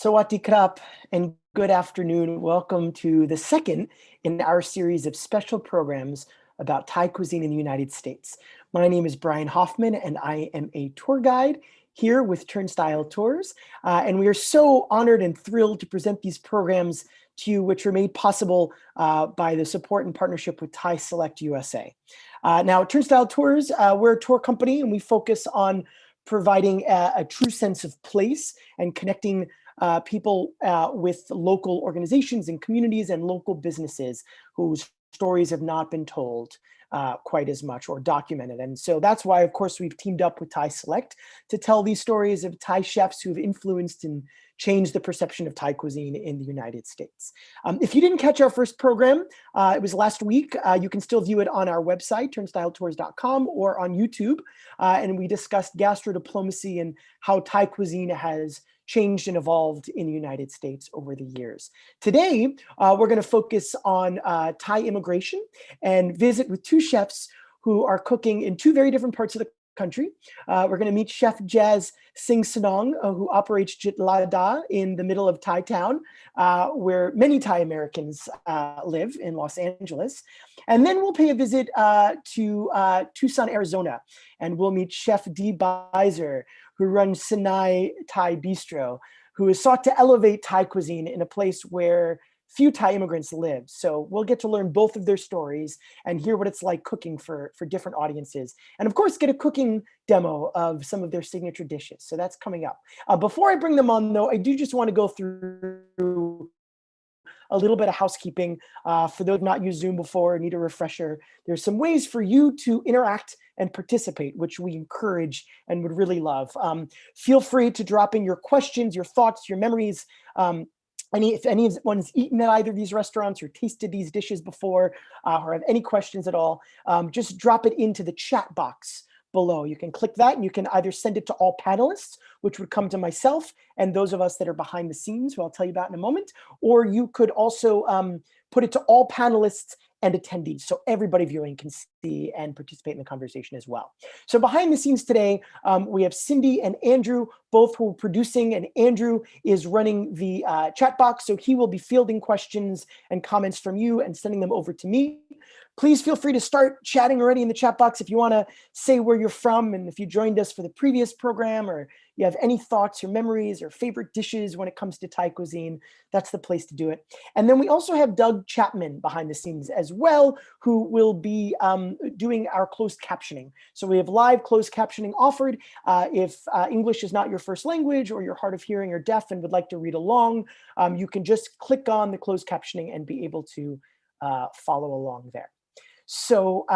Sawati Krap and good afternoon. Welcome to the second in our series of special programs about Thai cuisine in the United States. My name is Brian Hoffman and I am a tour guide here with Turnstile Tours. And we are so honored and thrilled to present these programs to you, which are made possible by the support and partnership with Thai Select USA. Now, Turnstile Tours, we're a tour company and we focus on providing a true sense of place and connecting people with local organizations and communities and local businesses whose stories have not been told quite as much or documented. And so that's why, of course, we've teamed up with Thai Select to tell these stories of Thai chefs who have influenced and changed the perception of Thai cuisine in the United States. If you didn't catch our first program, it was last week. You can still view it on our website, turnstyletours.com, or on YouTube. And we discussed gastrodiplomacy and how Thai cuisine has changed and evolved in the United States over the years. Today, we're going to focus on Thai immigration and visit with two chefs who are cooking in two very different parts of the country. We're going to meet Chef Jazz Singsanong, who operates Jitlada in the middle of Thai town, where many Thai Americans live in Los Angeles. And then we'll pay a visit to Tucson, Arizona, and we'll meet Chef Dee Buizer, who runs Senae Thai Bistro, who has sought to elevate Thai cuisine in a place where few Thai immigrants live. So we'll get to learn both of their stories and hear what it's like cooking for different audiences. And of course, get a cooking demo of some of their signature dishes. So that's coming up. Before I bring them on though, I do just want to go through a little bit of housekeeping. For those who have not used Zoom before, need a refresher, there's some ways for you to interact and participate, which we encourage and would really love. Feel free to drop in your questions, your thoughts, your memories. If anyone's eaten at either of these restaurants or tasted these dishes before or have any questions at all, just drop it into the chat box below. You can click that and you can either send it to all panelists, which would come to myself and those of us that are behind the scenes, who I'll tell you about in a moment, or you could also put it to all panelists and attendees, so everybody viewing can see and participate in the conversation as well. So behind the scenes today, we have Cindy and Andrew, both who are producing, and Andrew is running the chat box, so he will be fielding questions and comments from you and sending them over to me. Please feel free to start chatting already in the chat box if you want to say where you're from and if you joined us for the previous program or you have any thoughts or memories or favorite dishes when it comes to Thai cuisine, that's the place to do it. And then we also have Doug Chapman behind the scenes as well, who will be doing our closed captioning. So we have live closed captioning offered. If English is not your first language or you're hard of hearing or deaf and would like to read along, you can just click on the closed captioning and be able to follow along there. So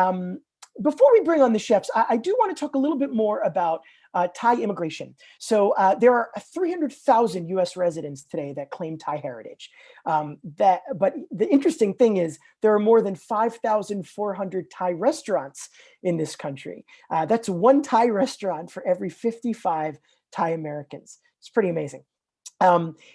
before we bring on the chefs, I do want to talk a little bit more about Thai immigration. So there are 300,000 US residents today that claim Thai heritage. But the interesting thing is there are more than 5,400 Thai restaurants in this country. That's one Thai restaurant for every 55 Thai Americans. It's pretty amazing.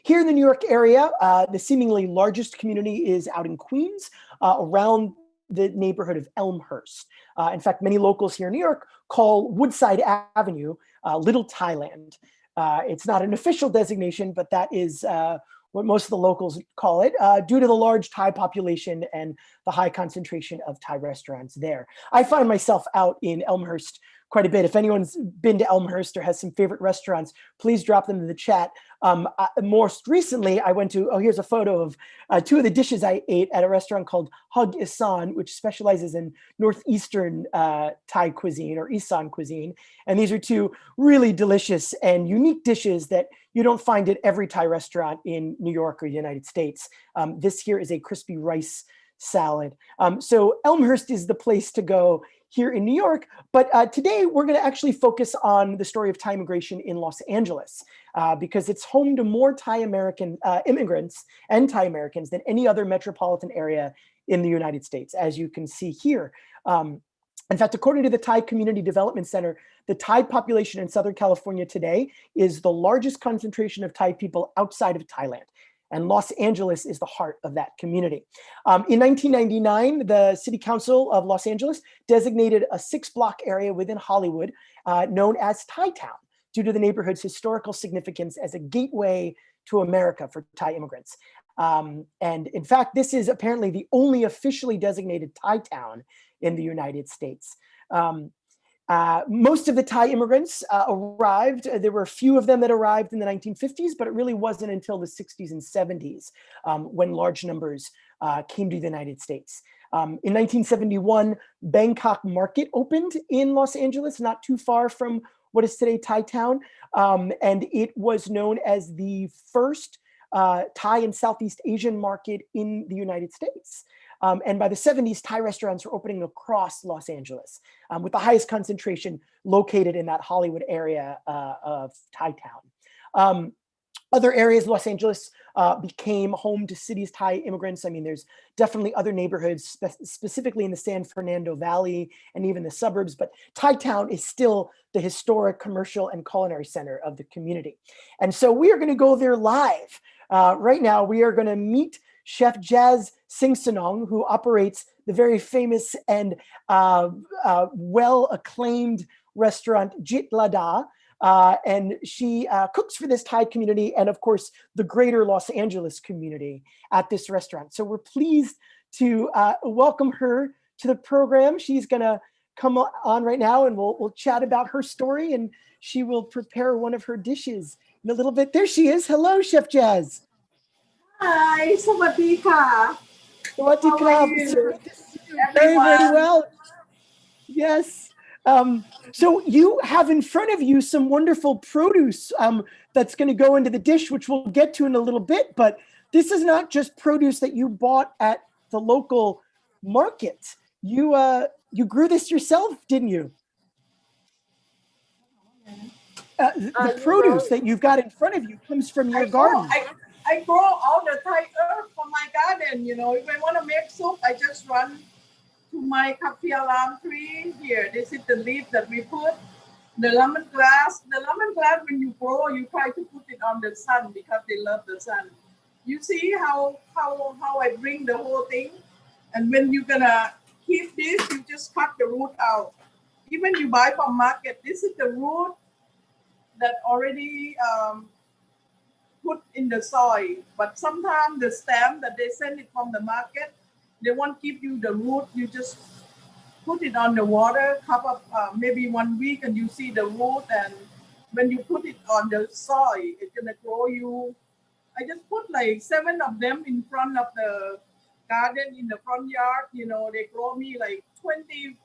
Here in the New York area, the seemingly largest community is out in Queens, around the neighborhood of Elmhurst. In fact, many locals here in New York call Woodside Avenue Little Thailand. It's not an official designation, but that is what most of the locals call it, due to the large Thai population and the high concentration of Thai restaurants there. I find myself out in Elmhurst quite a bit. If anyone's been to Elmhurst or has some favorite restaurants, please drop them in the chat. Most recently, I went to, here's a photo of two of the dishes I ate at a restaurant called Hug Isan, which specializes in Northeastern Thai cuisine or Isan cuisine. And these are two really delicious and unique dishes that you don't find at every Thai restaurant in New York or the United States. This here is a crispy rice salad. So Elmhurst is the place to go here in New York, but today we're going to actually focus on the story of Thai immigration in Los Angeles because it's home to more Thai American immigrants and Thai Americans than any other metropolitan area in the United States, as you can see here. In fact, according to the Thai Community Development Center, the Thai population in Southern California today is the largest concentration of Thai people outside of Thailand. And Los Angeles is the heart of that community. In 1999, the City Council of Los Angeles designated a 6-block area within Hollywood known as Thai Town. due to the neighborhood's historical significance as a gateway to America for Thai immigrants. And in fact, this is apparently the only officially designated Thai town in the United States. Most of the Thai immigrants arrived. There were a few of them that arrived in the 1950s, but it really wasn't until the 60s and 70s when large numbers came to the United States. In 1971, Bangkok Market opened in Los Angeles, not too far from what is today Thai Town. And it was known as the first Thai and Southeast Asian market in the United States. And by the 70s, Thai restaurants were opening across Los Angeles, with the highest concentration located in that Hollywood area of Thai Town. Other areas of Los Angeles became home to city's Thai immigrants. I mean, there's definitely other neighborhoods, specifically in the San Fernando Valley and even the suburbs, but Thai Town is still the historic commercial and culinary center of the community. And so we are going to go there live. Right now, we are going to meet Chef Jazz Singsanong, who operates the very famous and well-acclaimed restaurant Jitlada. And she cooks for this Thai community and, of course, the greater Los Angeles community at this restaurant. So we're pleased to welcome her to the program. She's going to come on right now, and we'll chat about her story, and she will prepare one of her dishes in a little bit. There she is. Hello, Chef Jazz. Hi, sawadee-ka. Sawadee How are ka. you, Very, everyone? very well. Yes. So you have in front of you some wonderful produce that's going to go into the dish, which we'll get to in a little bit. But this is not just produce that you bought at the local market. You grew this yourself, didn't you? The You produce grow. that you've got in front of you comes from your garden. I grow all the Thai herb from my garden. You know, if I want to make soup, I just run to my kaffir tree here. This is the leaf that we put. The lemongrass. The lemongrass, when you grow, you try to put it on the sun because they love the sun. You see how I bring the whole thing? And when you're gonna keep this, you just cut the root out. Even you buy from market, this is the root that already put in the soil. But sometimes the stem that they send it from the market, they won't give you the root. You just put it on the water, cover maybe 1 week, and you see the root. And when you put it on the soil, it's gonna grow you. I just put like 7 of them in front of the garden in the front yard. You know, they grow me like 20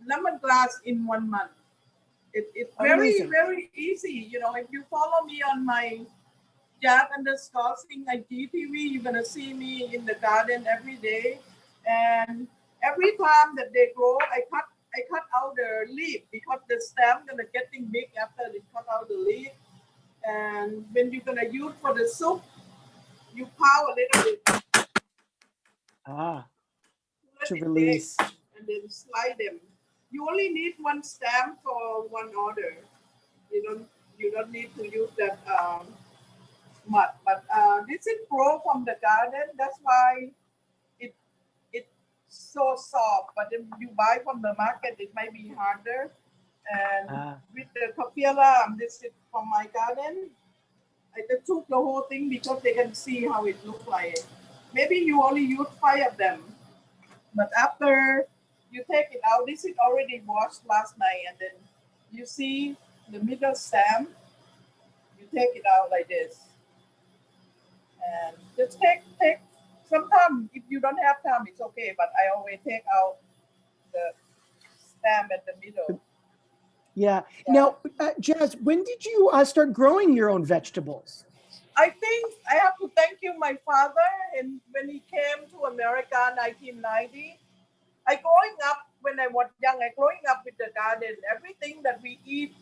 lemongrass in 1 month. It's very, very easy. You know, if you follow me on my Jack_Sing IGTV, you're gonna see me in the garden every day. And every time that they grow, I cut out the leaf because the stem gonna getting big after they cut out the leaf. And when you're gonna use for the soup, you pound a little bit. To release. And then slide them. You only need 1 stem for 1 order. You don't need to use that much. But this is grow from the garden. That's why it's so soft. But if you buy from the market, it might be harder. And with the kaffir, this is from my garden. I just took the whole thing because they can see how it looks like. Maybe you only use 5 of them. But after you take it out, this is already washed last night, and then you see the middle stem, you take it out like this. And just take sometimes if you don't have time, it's okay, but I always take out the stem at the middle. Yeah. Now, Jazz, when did you start growing your own vegetables? I think I have to thank you, my father, and when he came to America in 1990. When I was young, I growing up with the garden. Everything that we eat,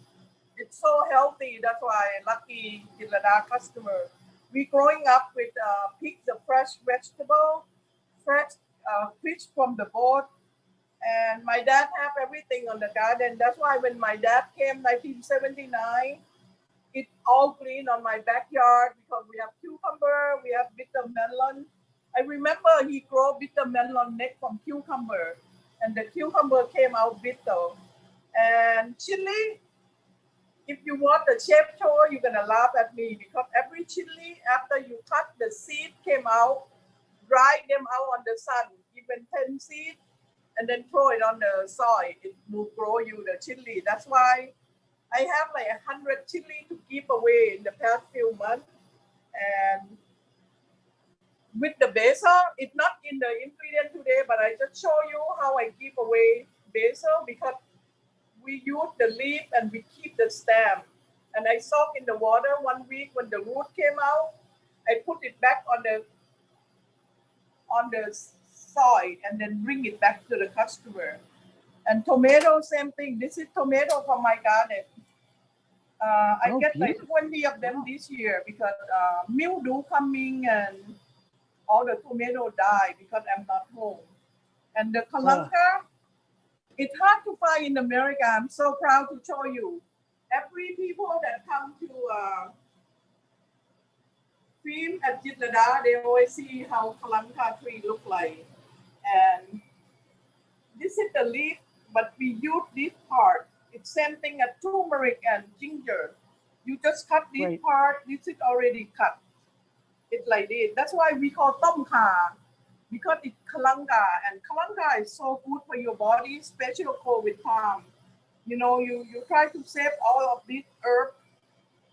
it's so healthy. That's why lucky Jitlada customer. We growing up with pick the fresh vegetable, fresh fish from the boat. And my dad have everything on the garden. That's why when my dad came 1979, it's all green on my backyard because we have cucumber, we have bitter melon. I remember he grew bitter melon next from cucumber, and the cucumber came out bitter. And chili, if you watch the chef show, you're gonna laugh at me because every chili after you cut the seed came out, dry them out on the sun, even 10 seeds, and then throw it on the soil. It will grow you the chili. That's why I have like 100 chili to give away in the past few months. And with the basil, it's not in the ingredient today, but I just show you how I give away basil because we use the leaf and we keep the stem. And I soak in the water 1 week. When the root came out, I put it back on the soil and then bring it back to the customer. And tomato, same thing. This is tomato from my garden. I get like 20 of them this year because mildew coming and all the tomato die because I'm not home. And the kalanka, it's hard to find in America. I'm so proud to show you. Every people that come to film at Jitlada, they always see how kalanka tree look like. And this is the leaf, but we use this part. It's same thing as turmeric and ginger. You just cut this part. This is already cut. It's like this. That's why we call tom kha, because it's kalanga, and kalanga is so good for your body, especially COVID time. You know, you try to save all of this herb.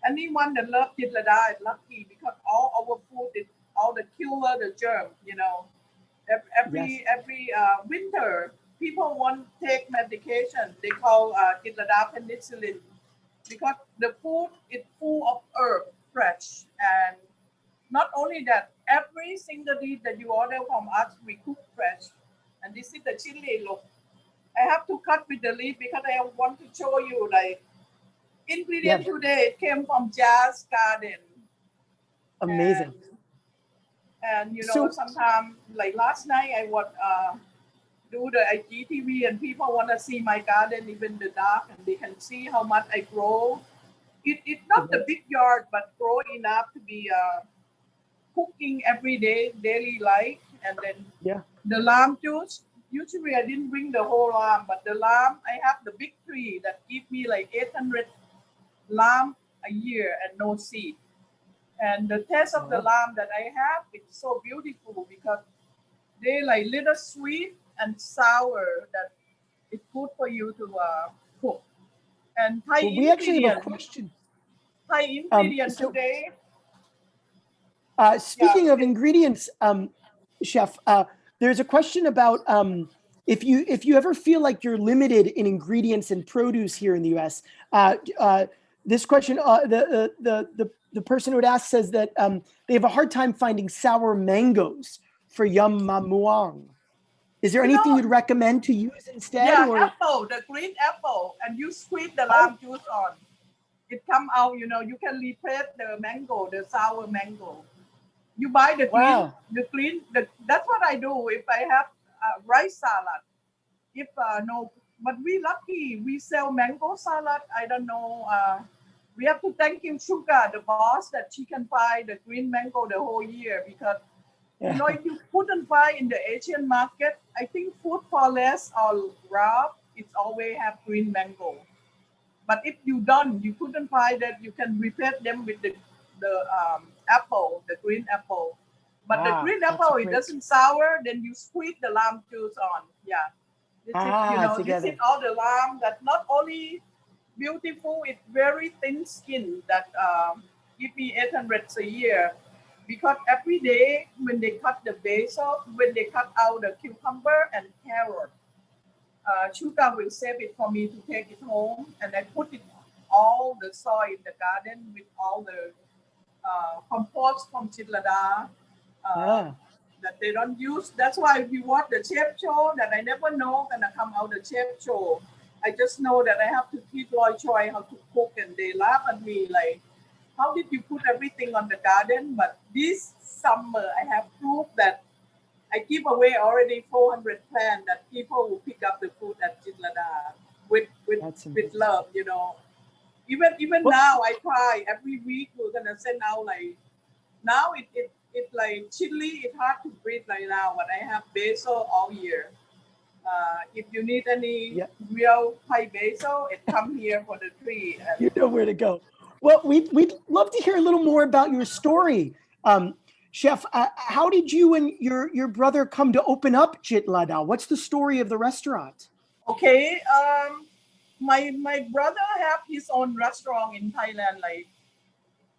Anyone that loves Jitlada is lucky because all our food is all the killer, the germ. You know, every winter people want to take medication. They call Jitlada penicillin because the food is full of herb, fresh, and not only that, every single dish that you order from us, we cook fresh. And this is the chili look. I have to cut with the leaf because I want to show you like ingredient today. It came from Jazz Garden. Amazing. And you know, sometimes like last night I would do the IGTV and people want to see my garden even in the dark and they can see how much I grow. It's not the big yard, but grow enough to be cooking every day, daily life. And then the lamb juice, usually I didn't bring the whole lamb, but the lamb, I have the big tree that give me like 800 lamb a year and no seed. And the taste of the lamb that I have, it's so beautiful because they like little sweet and sour that it's good for you to cook. And Thai we actually have a question. Thai ingredient today. Speaking of ingredients, Chef, there's a question about if you ever feel like you're limited in ingredients and produce here in the U.S. This question, the person who would ask says that they have a hard time finding sour mangoes for yum mamuang. Is there anything you'd recommend to use instead? Yeah, apple, the green apple, and you squeeze the lime juice on. It come out, you know, you can replace the mango, the sour mango. You buy the green, that's what I do if I have rice salad. If no, but we lucky, we sell mango salad. I don't know. We have to thank you, Sugar, the boss, that she can buy the green mango the whole year because you know, if you couldn't buy in the Asian market, I think Food for Less or Ralph, it's always have green mango. But if you couldn't buy that, you can replace them with the apple, the green apple. But the green apple, it doesn't sour, then you squeeze the lime juice on. Yeah. This is, you know, this is all the lime that not only beautiful, it's very thin skin that give me 800 a year. Because every day when they cut the basil, when they cut out the cucumber and carrot, Sugar will save it for me to take it home, and I put it all the soil in the garden with all the compost from Jitlada that they don't use. That's why if you watch the chef show that I never know gonna come out the chef show. I just know that I have to teach Loy Choi how to cook, and they laugh at me like, how did you put everything on the garden? But this summer, I have proof that I give away already 400 plants that people will pick up the food at Jitlada with love, you know. Even now, I try every week. We're gonna send out like now it's like chili. It's hard to breathe right now, but I have basil all year. If you need any Yeah. real Thai basil, it come here for the tree. And You know where to go. Well, we'd love to hear a little more about your story. Chef, how did you and your brother come to open up Jitlada? What's the story of the restaurant? okay, my brother have his own restaurant in Thailand. Like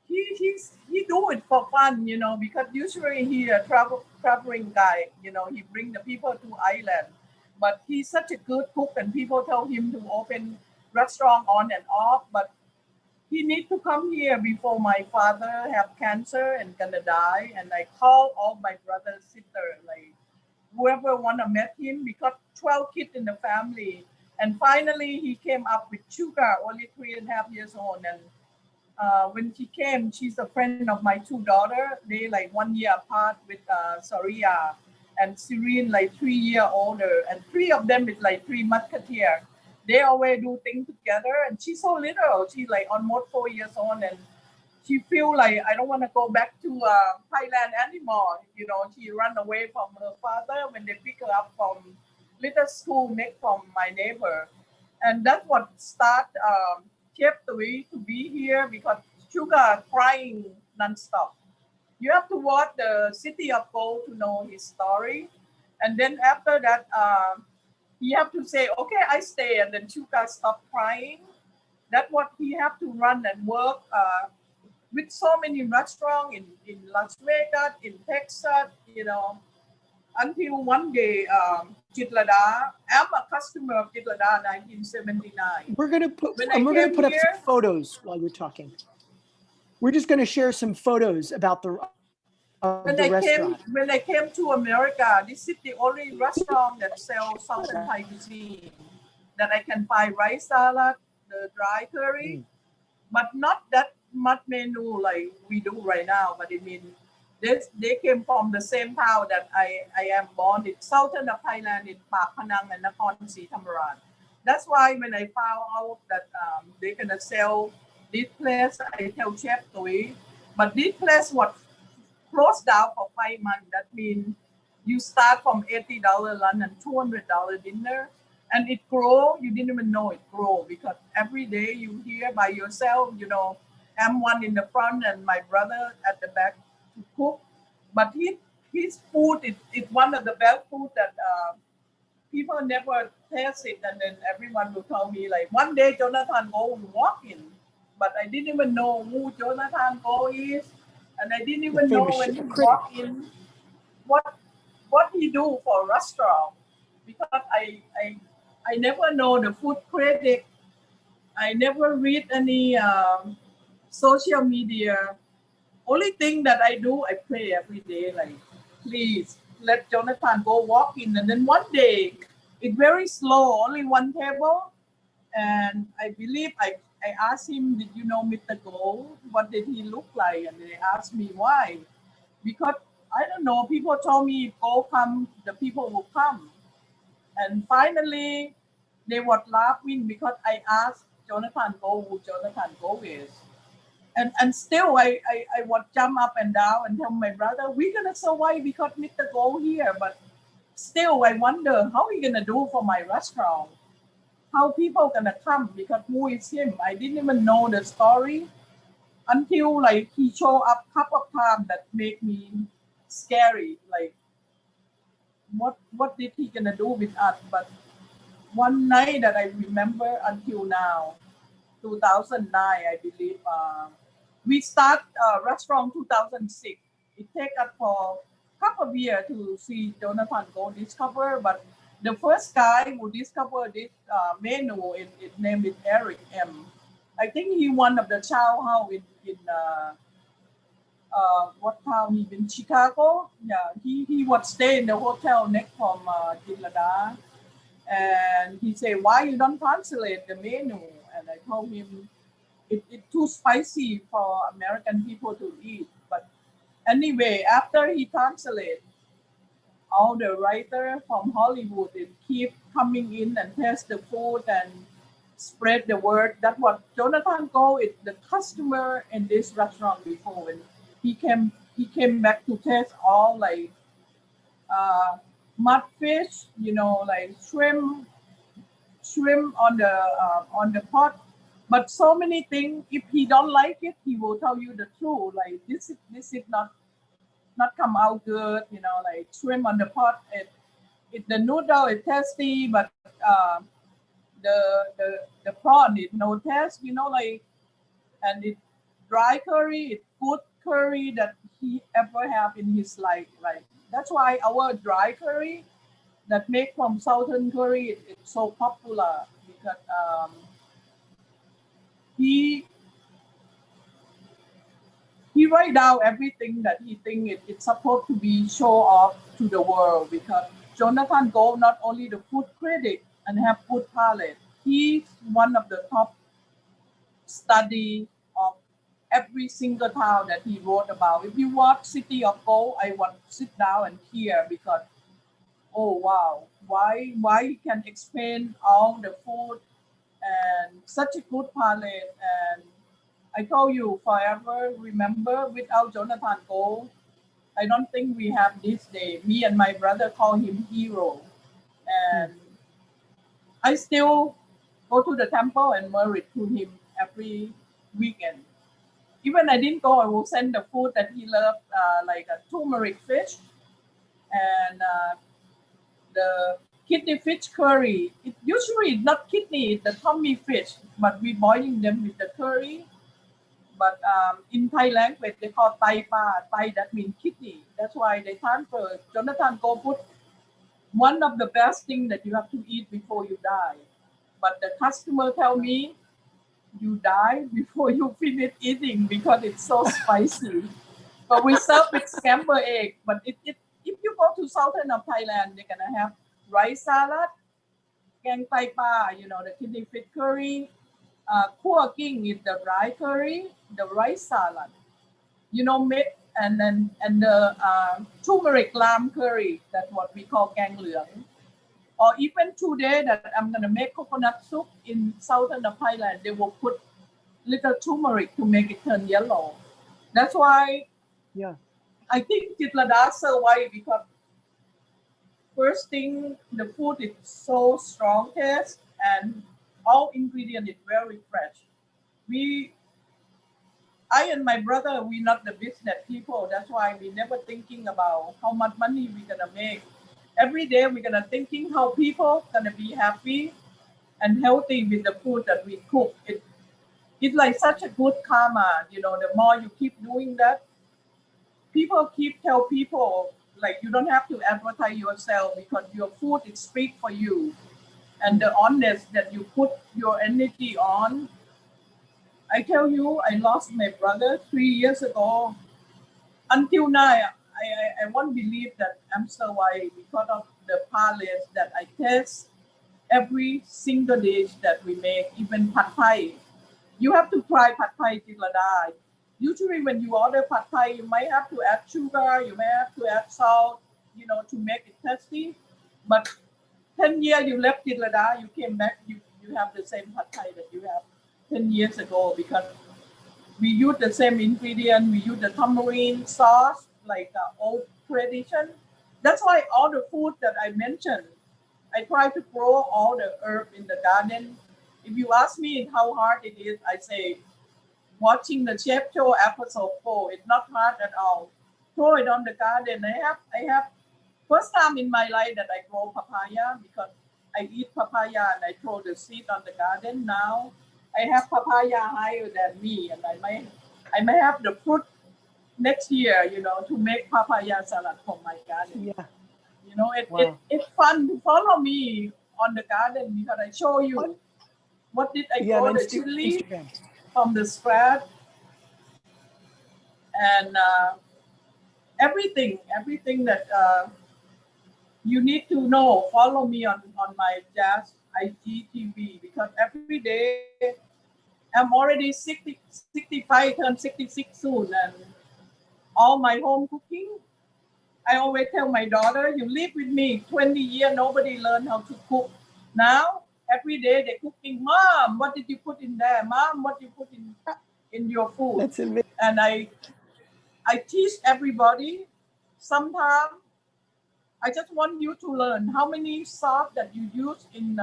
he do it for fun, you know, because usually he a traveling guy, you know, he bring the people to island. But he's such a good cook, and people tell him to open restaurant on and off. But he need to come here before my father have cancer and gonna die. And I call all my brother's sister, like whoever wanna met him, because 12 kids in the family. And finally he came up with Sugar, only 3.5 years old. And when she came, she's a friend of my two daughters. They like 1 year apart with Saria and Serene, like 3 year older. And three of them is like three musketeer. They always do things together. And she's so little. She's like almost 4 years old. And she feel like I don't want to go back to Thailand anymore. You know, she run away from her father when they pick her up from little school next from my neighbor. And that's what start Chef Dee to be here, because Sugar crying nonstop. You have to watch the City of Gold to know his story. And then after that, he have to say, okay, I stay. And then Sugar stop crying. That's what he have to run and work with so many restaurants in Las Vegas, in Texas, you know, until one day, Jitlada, I'm a customer of Jitlada 1979. We're gonna put When I we're gonna came put up here, some photos while you're talking. We're just gonna share some photos about the restaurant. when I came to America, this is the only restaurant that sells Southern Thai cuisine. That I can buy rice salad, the dry curry, but not that much menu like we do right now. But I mean, they came from the same town that I am born in, southern of Thailand, in Pak Panang and Nakhon Si Thammarat. That's why when I found out that they're gonna sell this place, I tell Chef Dee, but this place was closed down for 5 months. That means you start from $80 lunch and $200 dinner, and it grow. You didn't even know it grow, because every day you here by yourself. You know, I'm one in the front and my brother at the back to cook. But his food is one of the best food that people never taste it. And then everyone will tell me like, one day Jonathan Go will walk in, but I didn't even know who Jonathan Go is, and I didn't even know when he walked in what he do for a restaurant, because I never know the food critic. I never read any social media. Only thing that I do, I pray every day, like, please let Jonathan Go walk in. And then one day, it's very slow, only one table. And I believe I asked him, did you know Mr. Go? What did he look like? And they asked me why. Because I don't know, people told me if Go come, the people will come. And finally, they were laughing because I asked Jonathan Go who Jonathan Go is. And still I would jump up and down and tell my brother, we're gonna survive because Mr. Go here. But still I wonder how we gonna do for my restaurant. How people gonna come, because who is him? I didn't even know the story until like he showed up couple of times that made me scary. Like what did he gonna do with us? But one night that I remember until now, 2009, I believe. We start restaurant 2006. It take us for a couple of years to see Jonathan Go discover, but the first guy who discovered this menu, his name is Eric M. I think he one of the chow house in what town he in Chicago. Yeah, he would stay in the hotel next from Jitlada. And he said, why you don't translate the menu? And I told him, it's too spicy for American people to eat. But anyway, after he translated, all the writers from Hollywood, they keep coming in and test the food and spread the word. That's what Jonathan Go is the customer in this restaurant before. When he came back to test all like mudfish, like shrimp on the pot. But so many things, if he don't like it, he will tell you the truth. Like this is not come out good, like shrimp on the pot. The noodle is tasty, but the prawn is no taste, like, and it dry curry, it's good curry that he ever have in his life. Like that's why our dry curry that make from southern curry it's so popular because he he write down everything that he think it's supposed to be show off to the world because Jonathan Gold not only the food critic and have food palate, he's one of the top study of every single town that he wrote about. If you watch City of Gold, I want to sit down and hear because oh wow, why he can explain all the food and such a good palate. And I told you forever remember without Jonathan Gold, I don't think we have this day. Me and my brother call him hero. And I still go to the temple and married to him every weekend. Even I didn't go, I will send the food that he loved, like a turmeric fish and the kidney fish curry. It usually not kidney, it's the tummy fish, but we boiling them with the curry. But in Thai language, they call Thai pa. Thai, that means kidney. That's why they transfer. Jonathan Go put one of the best things that you have to eat before you die. But the customer tell me, you die before you finish eating because it's so spicy. But we serve with scrambled egg. But if you go to southern of Thailand, they're gonna have rice salad, kang tai pa, the kidney fish curry, kua king is the rice curry, the rice salad, and the turmeric lamb curry, that's what we call kang leung. Or even today that I'm gonna make coconut soup in southern of Thailand, they will put little turmeric to make it turn yellow. That's why I think Jitlada survive because first thing, the food is so strong taste and all ingredient is very fresh. I and my brother, we not the business people. That's why we never thinking about how much money we're gonna make. Every day we're gonna thinking how people gonna be happy and healthy with the food that we cook. It's like such a good karma. The more you keep doing that, people keep tell people like you don't have to advertise yourself because your food is speak for you, and the honest that you put your energy on. I tell you, I lost my brother 3 years ago. Until now, I won't believe that I'm surviving because of the palate that I taste every single dish that we make, even pad thai. You have to try pad thai Jitlada. Usually when you order pad thai, you might have to add sugar, you may have to add salt, to make it tasty. But 10 years you left Jitlada, you came back, you have the same pad thai that you have 10 years ago because we use the same ingredient, we use the tamarind sauce, like old tradition. That's why all the food that I mentioned, I try to grow all the herb in the garden. If you ask me how hard it is, I say watching the chef show episode 4, it's not hard at all. Throw it on the garden. I have first time in my life that I grow papaya because I eat papaya and I throw the seed on the garden. Now I have papaya higher than me, and I may have the fruit next year, to make papaya salad from my garden. Yeah. It's fun to follow me on the garden because I show you what did I grow the chili from the scratch and everything that you need to know. Follow me on my Jazz IGTV because every day I'm already 65, turn 66 soon, and all my home cooking. I always tell my daughter, you live with me 20 years, nobody learned how to cook. Now, every day they're cooking, Mom, what did you put in there? Mom, what you put in your food? That's amazing. And I teach everybody. Sometimes I just want you to learn how many salt that you use in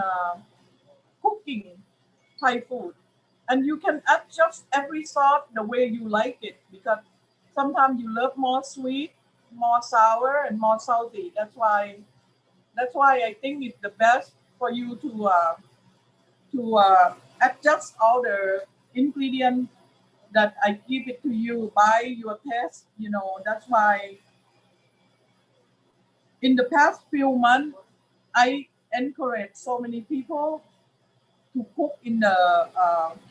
cooking Thai food. And you can adjust every salt the way you like it, because sometimes you love more sweet, more sour, and more salty. That's why I think it's the best for you to adjust all the ingredients that I give it to you by your taste. That's why in the past few months, I encourage so many people to cook in the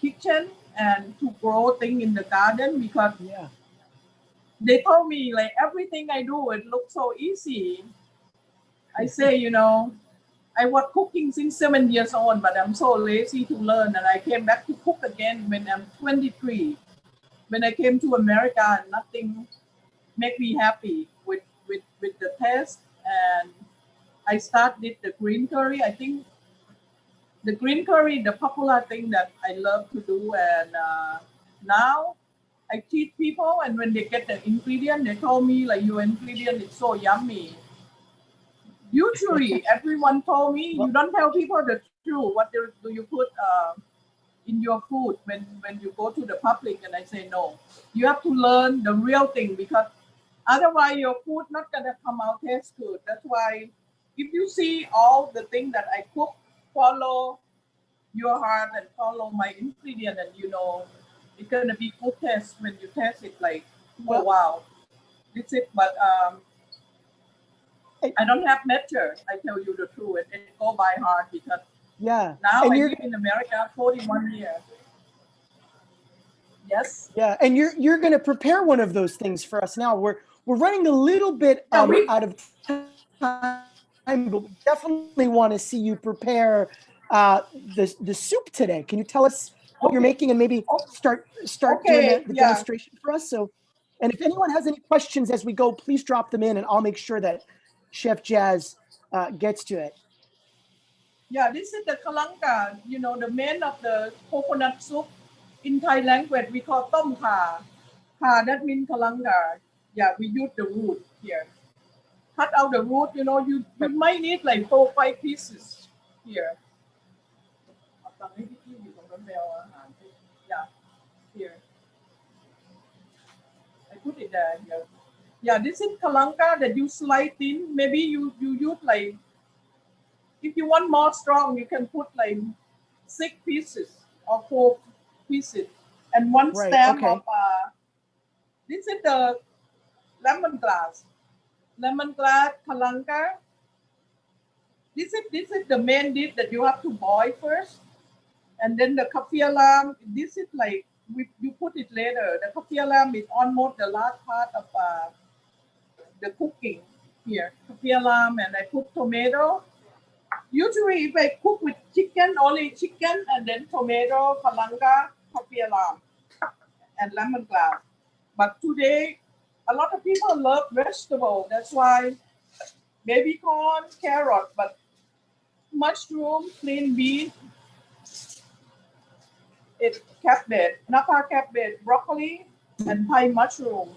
kitchen and to grow things in the garden, because Yeah. they told me like everything I do, it looks so easy. I say, I was cooking since 7 years old, but I'm so lazy to learn. And I came back to cook again when I'm 23. When I came to America, and nothing make me happy with the taste. And I started the green curry. I think the green curry, the popular thing that I love to do. And now I teach people, and when they get the ingredient, they tell me like your ingredient is so yummy. Usually, everyone told me Well, you don't tell people the truth. What do you put in your food when you go to the public? And I say no. You have to learn the real thing, because otherwise your food not gonna come out taste good. That's why if you see all the things that I cook, follow your heart and follow my ingredient, and it's gonna be good taste when you taste it. Like, oh well, wow, this is. But I- I don't have measure. I tell you the truth. It go by heart, because yeah. now And I you're live in America 41 years. Yes. Yeah, and you're going to prepare one of those things for us now. We're running a little bit Yeah, we. out of time, but we definitely want to see you prepare the soup today. Can you tell us what you're Okay. making, and maybe Oh, start doing okay. the Yeah. demonstration for us? So, and if anyone has any questions as we go, please drop them in, and I'll make sure that Chef Jazz gets to it. Yeah. This is the kalanga. The main of the coconut soup. In Thai language, we call tom kha. Kha, that means kalanga. Yeah, we use the root here. Cut out the root. You Right. might need like 4 5 pieces here. Yeah, here. I put it there. Here. Yeah, this is kalanga that you slice in. Maybe you use like, if you want more strong, you can put like 6 pieces or 4 pieces, and one Right. stem of Okay. this is the lemongrass. Lemongrass kalanga. This is the main dish that you have to boil first, and then the kaffir lamb. This is like you put it later. The kaffir lamb is almost the last part of the cooking here. Kaffir lamb, and I put tomato. Usually, if I cook with chicken, only chicken, and then tomato, kalanga, kaffir lamb, and lemongrass. But today, a lot of people love vegetable. That's why baby corn, carrot, but mushroom, green bean, it's cabbage, napa cabbage, broccoli, and Thai mushroom.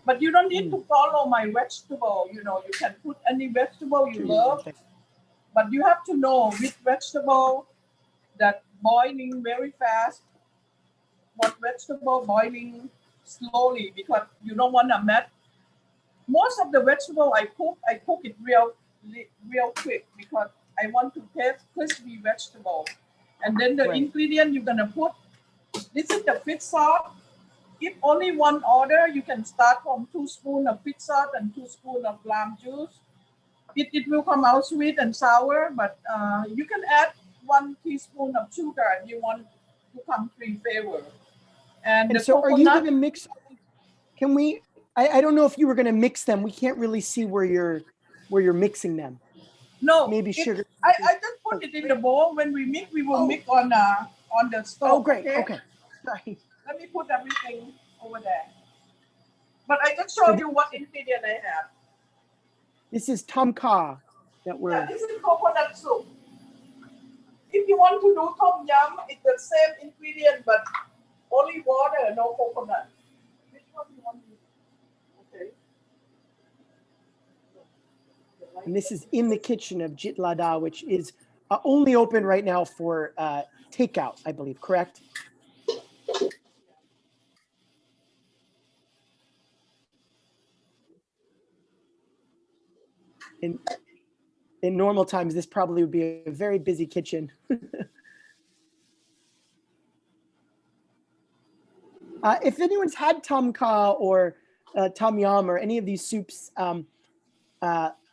But you don't need Mm, to follow my vegetable. You can put any vegetable you sure you love, can. but you have to know which vegetable that boiling very fast, what vegetable boiling slowly, because you don't want to mess. Most of the vegetable I cook it real quick, because I want to taste crispy vegetable. And then the Right. ingredient you're gonna put. This is the fish sauce. If only one order, you can start from 2 spoons of fish sauce and 2 spoons of lime juice. It will come out sweet and sour, but you can add 1 teaspoon of sugar if you want to come three flavor. And And the so, are you going coconut, to mix? Can we? I don't know if you were going to mix them. We can't really see where you're mixing them. no, Maybe sugar. I just put Oh, it in the bowl. When we mix, we will oh, mix on the oh, stove. great. Okay, Okay. Sorry. let me put everything over there. But I just So show you what ingredient I have. this is tom kha that Yeah, we're. this is coconut soup. If you want to do tom yum, it's the same ingredient, but only water, no coconut. Which one you want to do? Okay. And this is in the kitchen of Jitlada, which is only open right now for takeout, I believe, correct? In normal times, this probably would be a very busy kitchen. If anyone's had tom kha or tom yum or any of these soups,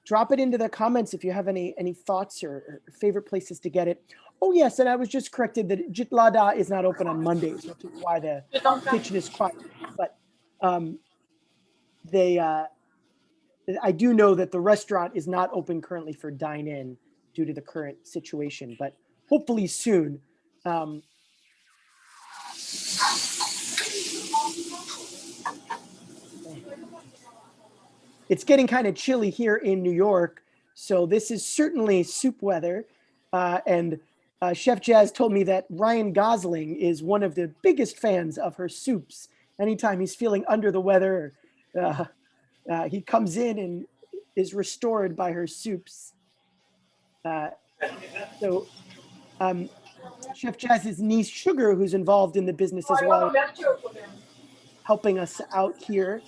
drop it into the comments if you have any thoughts or favorite places to get it. Oh yes, and I was just corrected that Jitlada is not open on Mondays, which is why the kitchen is quiet. But I do know that the restaurant is not open currently for dine-in due to the current situation, but hopefully soon. It's getting kind of chilly here in New York, so this is certainly soup weather. And Chef Jazz told me that Ryan Gosling is one of the biggest fans of her soups. Anytime he's feeling under the weather, he comes in and is restored by her soups. Chef Jazz's niece Sugar, who's involved in the business as well, helping us out here.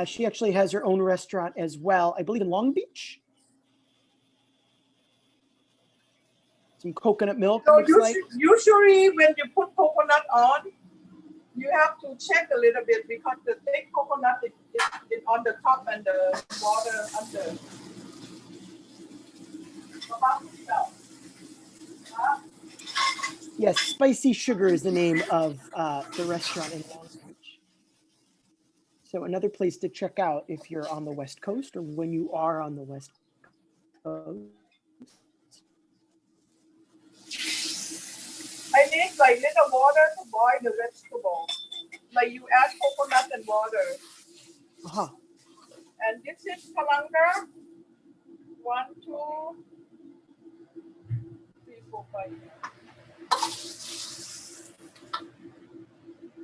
She actually has her own restaurant as well, I believe in Long Beach. Some coconut milk, So looks like. usually when you put coconut on, you have to check a little bit because the thick coconut is on the top and the water under. Yes, Spicy Sugar is the name of the restaurant in Long Beach. So another place to check out if you're on the West Coast or when you are on the West Coast. I need like little water to boil the vegetable. Like you add coconut and water. Uh-huh. And this is kalanga. 1, 2, 3, 4, 5.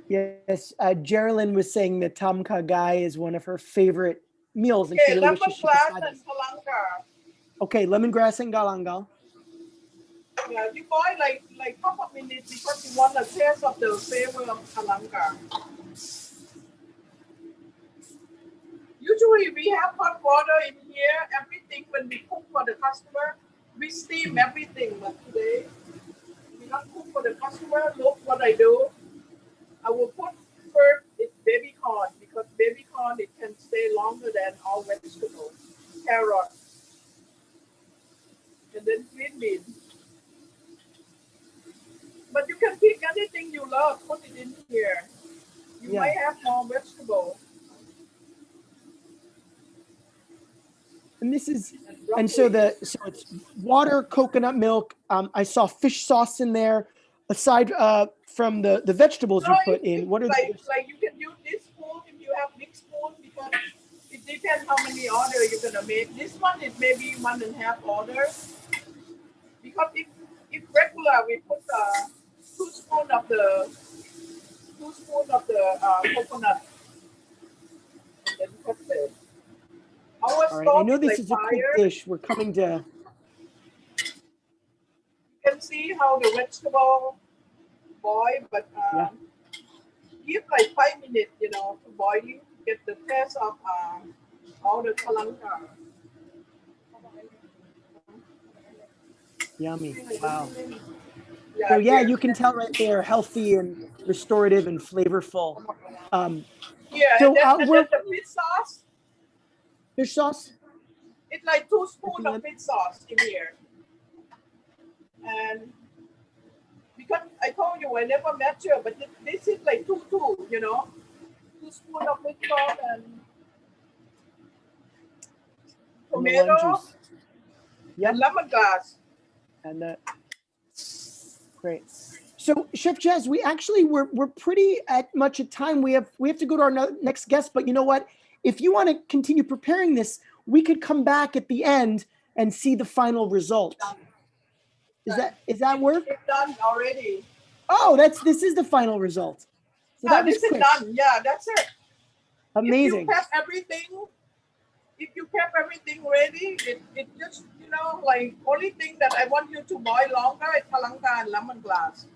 Yes, Geraldine was saying that tom kha gai is one of her favorite meals, and she really wishes she could try this. Okay, lemongrass and galangal. Yeah, you boil like couple of minutes because you want the taste of the flavor of kalanga. Usually we have hot water in here. Everything when we cook for the customer, we steam everything. But today we don't cook for the customer. Look what I do. I will put first it's baby corn because baby corn it can stay longer than all vegetables. Carrot and then green beans. But you can pick anything you love, put it in here. You might have more vegetables. And this is, and so it's water, coconut milk. I saw fish sauce in there. Aside from the vegetables you put in, what are like you can use this spoon if you have big spoon because it depends how many orders you're gonna make. This one is maybe 1.5 orders. Because if regular we put 2 spoons of the coconut. And then put the all right, I know this is a quick dish. We're coming to. You can see how the vegetable boil, but give like 5 minutes, to boiling, get the taste of all the kalanga. Yummy! Wow. So yeah, you can tell right there, healthy and restorative and flavorful. So and then the fish sauce. Fish sauce. It's like 2 spoons of fish sauce in here. And because I told you I never measure, but this is like 2, 2 spoons of fish sauce and tomato and lemongrass. And great. So Chef Jazz, we actually we're pretty much at time. We have to go to our next guest, but you know what? If you want to continue preparing this, we could come back at the end and see the final result. Is that work? It's done already. Oh, this is the final result. So that was this quick. Is done. Yeah, that's it. Amazing. If you prep everything, if you kept everything ready, it just, you know, like only thing that I want you to boil longer is palangka and lemongrass.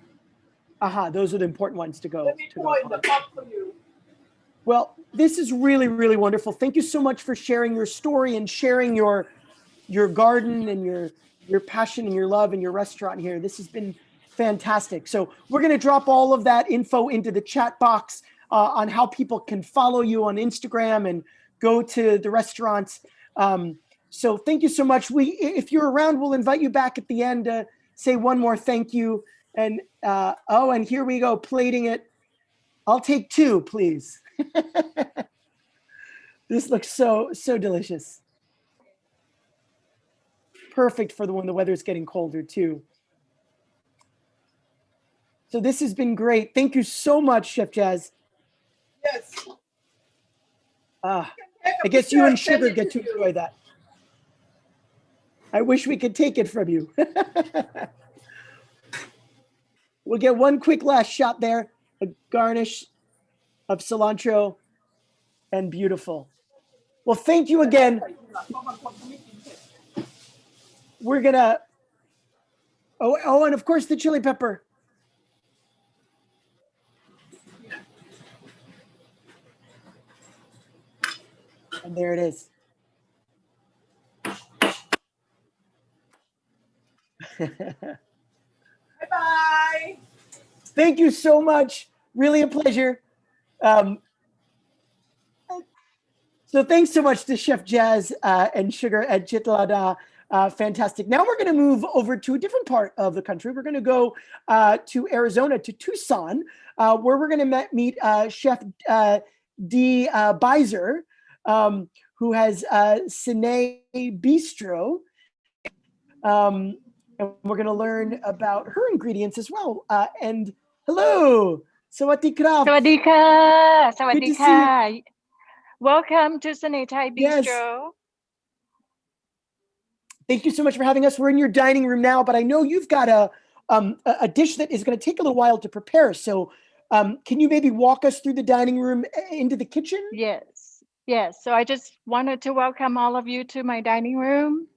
Aha, those are the important ones to go. Let me pour in the pot for you. Well, this is really, really wonderful. Thank you so much for sharing your story and sharing your garden and your passion and your love and your restaurant here. This has been fantastic. So we're going to drop all of that info into the chat box on how people can follow you on Instagram and go to the restaurants. So thank you so much. If you're around, we'll invite you back at the end to say one more thank you. And and here we go, plating it. I'll take two, please. This looks so delicious. Perfect for when the weather's getting colder too. So this has been great. Thank you so much, Chef Jazz. Yes. I guess you and Sugar get to enjoy that. I wish we could take it from you. We'll get one quick last shot there, a garnish of cilantro, and beautiful. Well, thank you again. We're gonna, and of course the chili pepper. And there it is. Bye-bye. Thank you so much. Really a pleasure. So thanks so much to Chef Jazz and Sugar at Jitlada. Fantastic. Now we're going to move over to a different part of the country. We're going to go to Arizona, to Tucson, where we're going to meet Chef Dee Buizer, who has Senae Bistro. And we're going to learn about her ingredients as well. And hello, Sawadee krap. Sawadee ka. Good to Sawadee see you. ka. Welcome to Senae Thai Bistro. Yes. Thank you so much for having us. We're in your dining room now, but I know you've got a dish that is going to take a little while to prepare. So can you maybe walk us through the dining room into the kitchen? Yes. Yes. So I just wanted to welcome all of you to my dining room.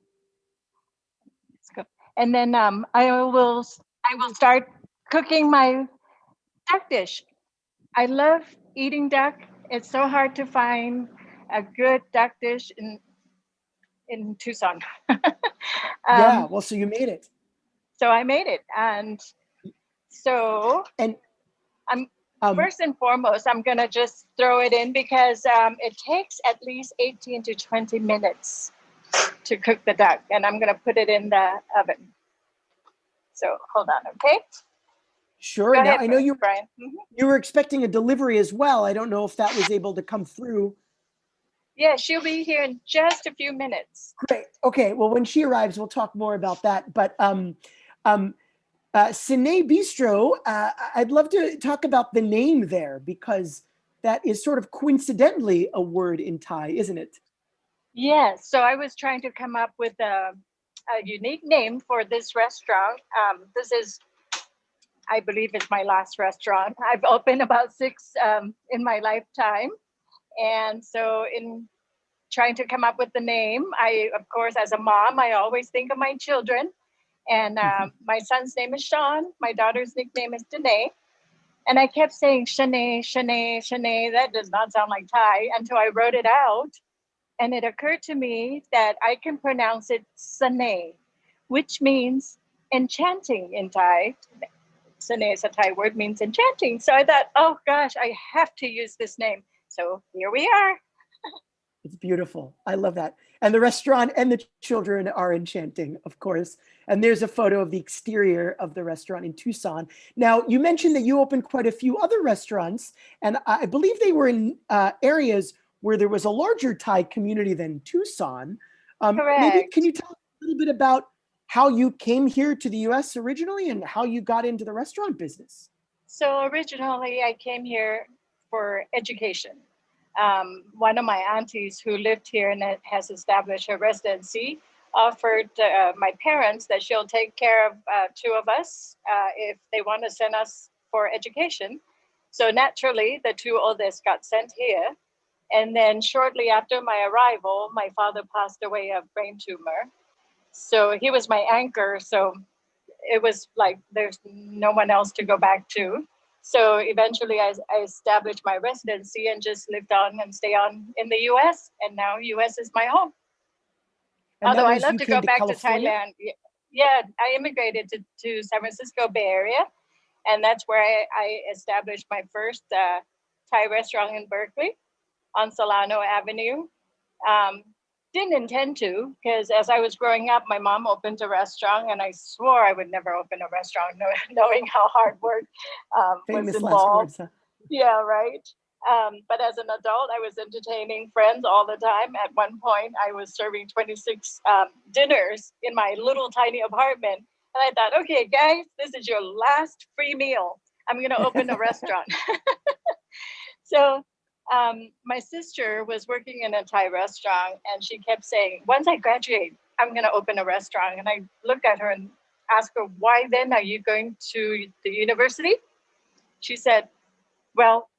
Let's go. And then I will start cooking my duck dish. I love eating duck. It's so hard to find a good duck dish in Tucson. Yeah, well, so you made it. So I made it. And so I'm first and foremost, I'm going to just throw it in because it takes at least 18 to 20 minutes to cook the duck. And I'm going to put it in the oven. So hold on, okay? Sure. Go Now, ahead, I know you Brian. You were expecting a delivery as well. I don't know if that was able to come through. Yeah, she'll be here in just a few minutes. Great. Okay. Well, when she arrives, we'll talk more about that. But Senae Bistro, I'd love to talk about the name there because that is sort of coincidentally a word in Thai, isn't it? Yeah. So I was trying to come up with a unique name for this restaurant. This is, I believe, it's my last restaurant. I've opened about 6 in my lifetime. And so in trying to come up with the name, I, of course, as a mom, I always think of my children. And my son's name is Sean. My daughter's nickname is Danae. And I kept saying Senae, Senae, Senae. That does not sound like Thai until I wrote it out. And it occurred to me that I can pronounce it Senae, which means enchanting in Thai. Senae is a Thai word, means enchanting. So I thought, oh gosh, I have to use this name. So here we are. It's beautiful. I love that. And the restaurant and the children are enchanting, of course. And there's a photo of the exterior of the restaurant in Tucson. Now, you mentioned that you opened quite a few other restaurants, and I believe they were in areas where there was a larger Thai community than Tucson. Correct. Maybe can you tell us a little bit about how you came here to the US originally and how you got into the restaurant business? So originally I came here for education. One of my aunties who lived here and has established a residency offered my parents that she'll take care of 2 of us if they want to send us for education. So naturally, the 2 oldest got sent here. And then shortly after my arrival, my father passed away of brain tumor. So he was my anchor. So it was like there's no one else to go back to. So eventually I established my residency and just lived on and stay on in the US. And now US is my home. And although I was, love you to came go back to California? Thailand. Yeah, I immigrated to San Francisco Bay Area. And that's where I established my first Thai restaurant in Berkeley on Solano Avenue. Didn't intend to, because as I was growing up, my mom opened a restaurant, and I swore I would never open a restaurant, knowing how hard work was Famous last involved. words, huh? Yeah, right. But as an adult, I was entertaining friends all the time. At one point, I was serving 26 dinners in my little tiny apartment. And I thought, okay, guys, this is your last free meal. I'm going to open a restaurant. So my sister was working in a Thai restaurant, and she kept saying, once I graduate, I'm going to open a restaurant. And I looked at her and asked her, why then are you going to the university? She said, well,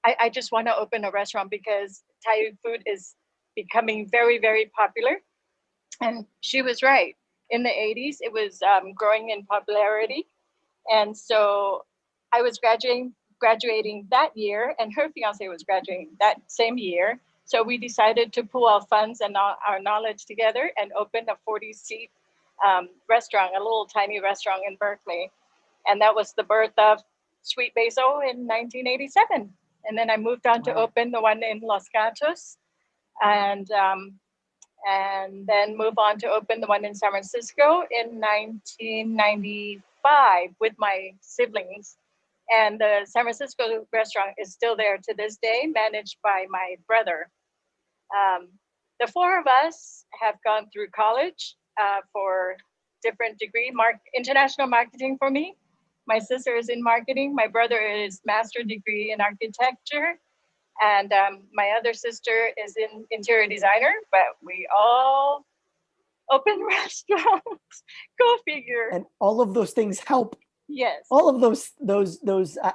I just want to open a restaurant because Thai food is becoming very, very popular. And she was right. In the 80s, it was growing in popularity. And so I was graduating that year, and her fiance was graduating that same year. So we decided to pool our funds and our knowledge together and open a 40-seat restaurant, a little tiny restaurant in Berkeley. And that was the birth of Sweet Basil in 1987. And then I moved on to open the one in Los Gatos, and then move on to open the one in San Francisco in 1995 with my siblings. And the San Francisco restaurant is still there to this day, managed by my brother. The four of us have gone through college for different degree, international marketing for me. My sister is in marketing. My brother is master's degree in architecture. And my other sister is in interior designer, but we all open restaurants. Go figure. And all of those things help. Yes. All of those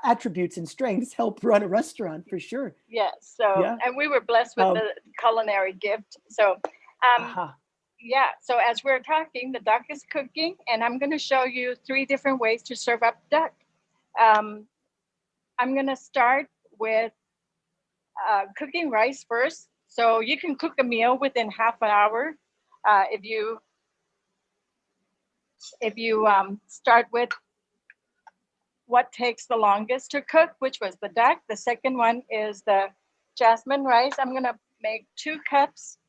attributes and strengths help run a restaurant for sure. Yes. So, yeah. And we were blessed with the culinary gift. So, yeah. So as we're talking, the duck is cooking, and I'm going to show you 3 different ways to serve up duck. I'm going to start with cooking rice first. So you can cook a meal within half an hour if you start with what takes the longest to cook, which was the duck. The second one is the jasmine rice. I'm going to make 2 cups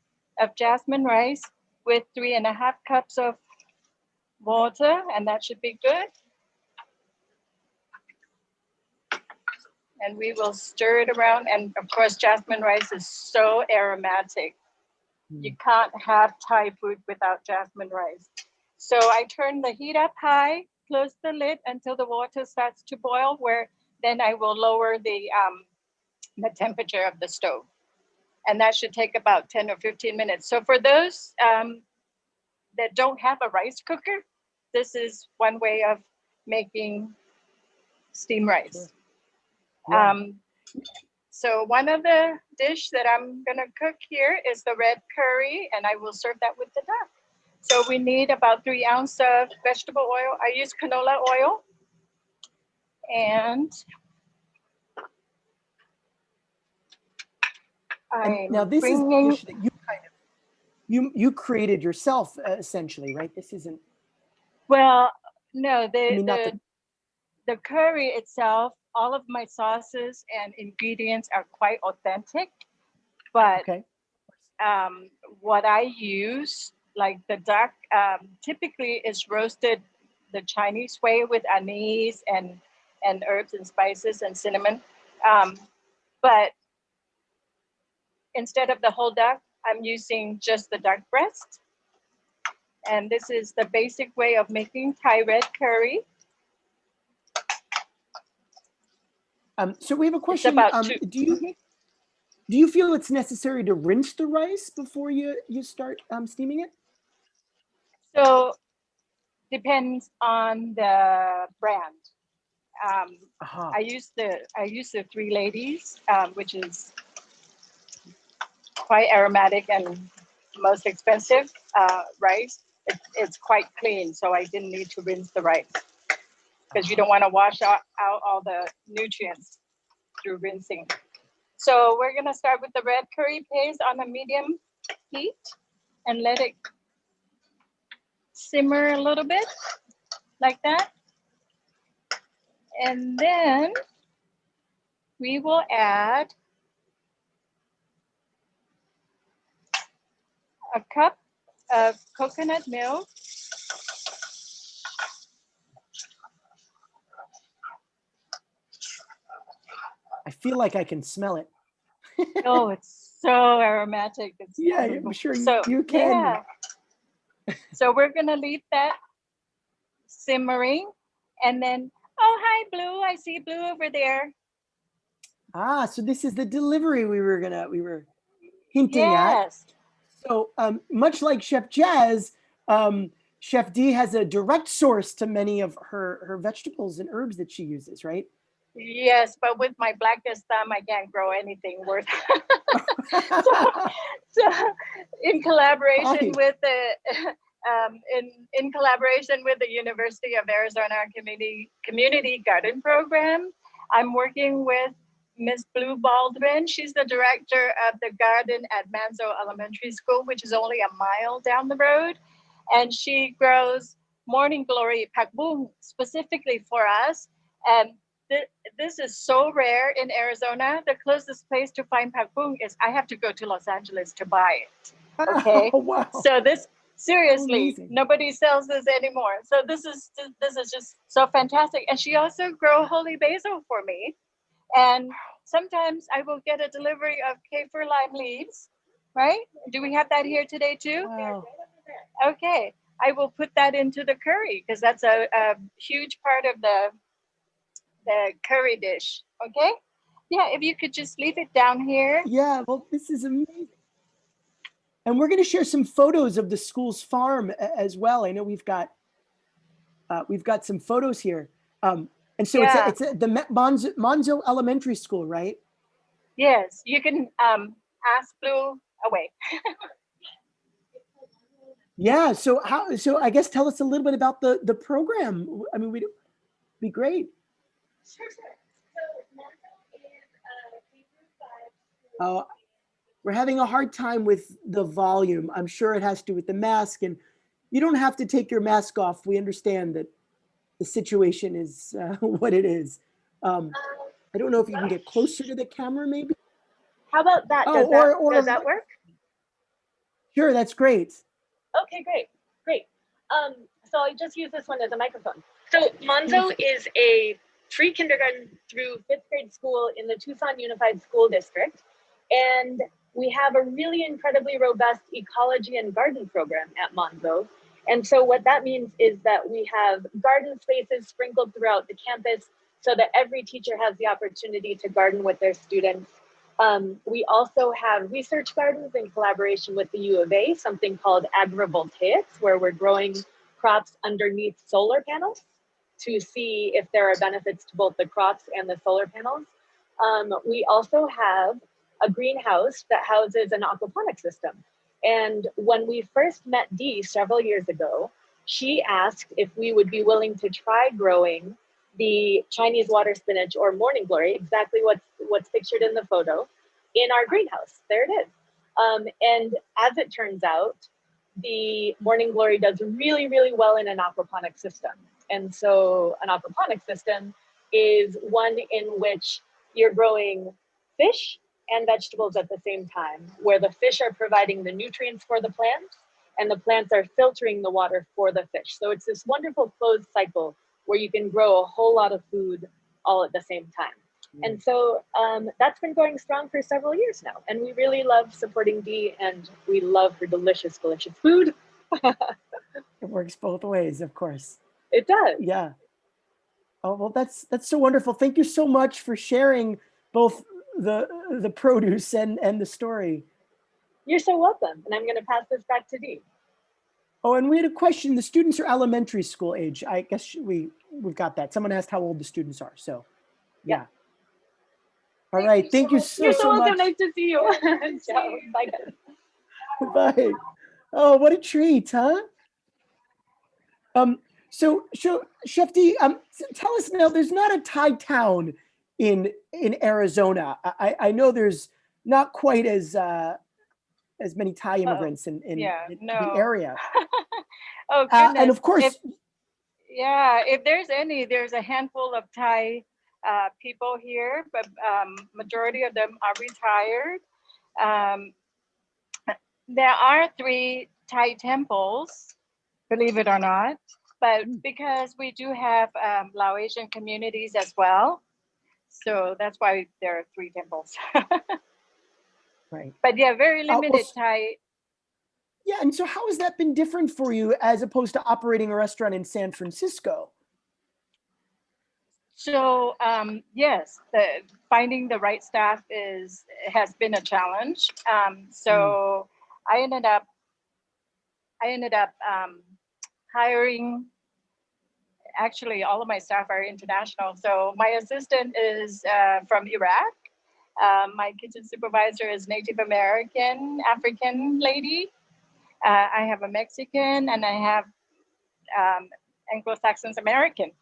of jasmine rice with 3.5 cups of water, and that should be good. And we will stir it around. And of course, jasmine rice is so aromatic. You can't have Thai food without jasmine rice. So I turn the heat up high, close the lid until the water starts to boil, where then I will lower the temperature of the stove. And that should take about 10 or 15 minutes. So for those that don't have a rice cooker, this is one way of making steamed rice. Yeah. So one of the dish that I'm gonna cook here is the red curry, and I will serve that with the duck. So we need about 3 ounces of vegetable oil. I use canola oil. And now this is a dish that you created yourself, essentially, right? This isn't. Well, no, the curry itself, all of my sauces and ingredients are quite authentic, but what I use, like the duck, typically is roasted the Chinese way with anise and herbs and spices and cinnamon. But instead of the whole duck, I'm using just the duck breast. And this is the basic way of making Thai red curry. So we have a question. Do you feel it's necessary to rinse the rice before you start steaming it? So depends on the brand. I use the 3 Ladies, which is quite aromatic and most expensive rice. It's quite clean, so I didn't need to rinse the rice because you don't want to wash out all the nutrients through rinsing. So we're gonna start with the red curry paste on a medium heat and let it simmer a little bit like that. And then we will add a cup of coconut milk. I feel like I can smell it. Oh, it's so aromatic. It's Yeah, wonderful. I'm sure So, you can. Yeah. So we're gonna leave that simmering, and then, oh, hi, Blue. I see Blue over there. Ah, so this is the delivery we were hinting at. Yes. So much like Chef Jazz, Chef Dee has a direct source to many of her vegetables and herbs that she uses, right? Yes, but with my blackest thumb, I can't grow anything worth. so in collaboration with the in collaboration with the University of Arizona Community Garden Program, I'm working with Miss Blue Baldwin. She's the director of the garden at Manzo Elementary School, which is only a mile down the road, and she grows morning glory pakbung specifically for us. And this is so rare in Arizona. The closest place to find pakbung is I have to go to Los Angeles to buy it. Okay. Oh, wow. So this seriously, amazing. nobody sells this anymore. So this is just so fantastic. And she also grow holy basil for me. And sometimes I will get a delivery of kaffir lime leaves, right? Do we have that here today too? Wow. Okay. I will put that into the curry because that's a huge part of the curry dish. Okay. Yeah, if you could just leave it down here. Yeah, well, this is amazing. And we're going to share some photos of the school's farm as well. I know we've got some photos here. And so Yeah. it's the Monzo Elementary School, right? Yes, you can ask Blue away. Yeah. So I guess tell us a little bit about the program. I mean, we'd be great. Sure. So Monzo is K-5. Oh, we're having a hard time with the volume. I'm sure it has to do with the mask, and you don't have to take your mask off. We understand that the situation is what it is. I don't know if you can get closer to the camera, maybe. How about that? Oh, does that work? Sure, that's great. Okay, great. So I just use this one as a microphone. So Monzo is a pre-kindergarten through 5th grade school in the Tucson Unified School District. And we have a really incredibly robust ecology and garden program at Monzo. And so what that means is that we have garden spaces sprinkled throughout the campus so that every teacher has the opportunity to garden with their students. We also have research gardens in collaboration with the U of A, something called agrivoltaics, where we're growing crops underneath solar panels to see if there are benefits to both the crops and the solar panels. We also have a greenhouse that houses an aquaponics system. And when we first met Dee several years ago, she asked if we would be willing to try growing the Chinese water spinach or morning glory, exactly what's pictured in the photo, in our greenhouse. There it is. And as it turns out, the morning glory does really, really well in an aquaponic system. And so an aquaponic system is one in which you're growing fish and vegetables at the same time, where the fish are providing the nutrients for the plants and the plants are filtering the water for the fish. So it's this wonderful closed cycle where you can grow a whole lot of food all at the same time. And so that's been going strong for several years now. And we really love supporting Dee, and we love her delicious, delicious food. It works both ways, of course. It does. Yeah. Oh, well, that's so wonderful. Thank you so much for sharing both the produce and the story. You're so welcome. And I'm going to pass this back to Dee. Oh, and we had a question. The students are elementary school age. I guess we've got that. Someone asked how old the students are. So, yeah. All right. Thank you so, You're so so welcome. much. Nice to see you. Ciao. Bye, guys. Bye. Oh, what a treat, huh? So Chef Dee, tell us now, there's not a Thai town in Arizona. I know there's not quite as many Thai immigrants in Yeah, the no. area. Oh And goodness. of course, If there's any, there's a handful of Thai people here, but majority of them are retired. Um, there are 3 Thai temples, believe it or not, but because we do have Laotian communities as well, so that's why there are 3 temples. right. But yeah, very Well, limited Thai. yeah, and so how has that been different for you as opposed to operating a restaurant in San Francisco? So yes, finding the right staff has been a challenge. So I ended up hiring. Actually, all of my staff are international. So my assistant is from Iraq. My kitchen supervisor is Native American, African lady. I have a Mexican, and I have Anglo-Saxons American.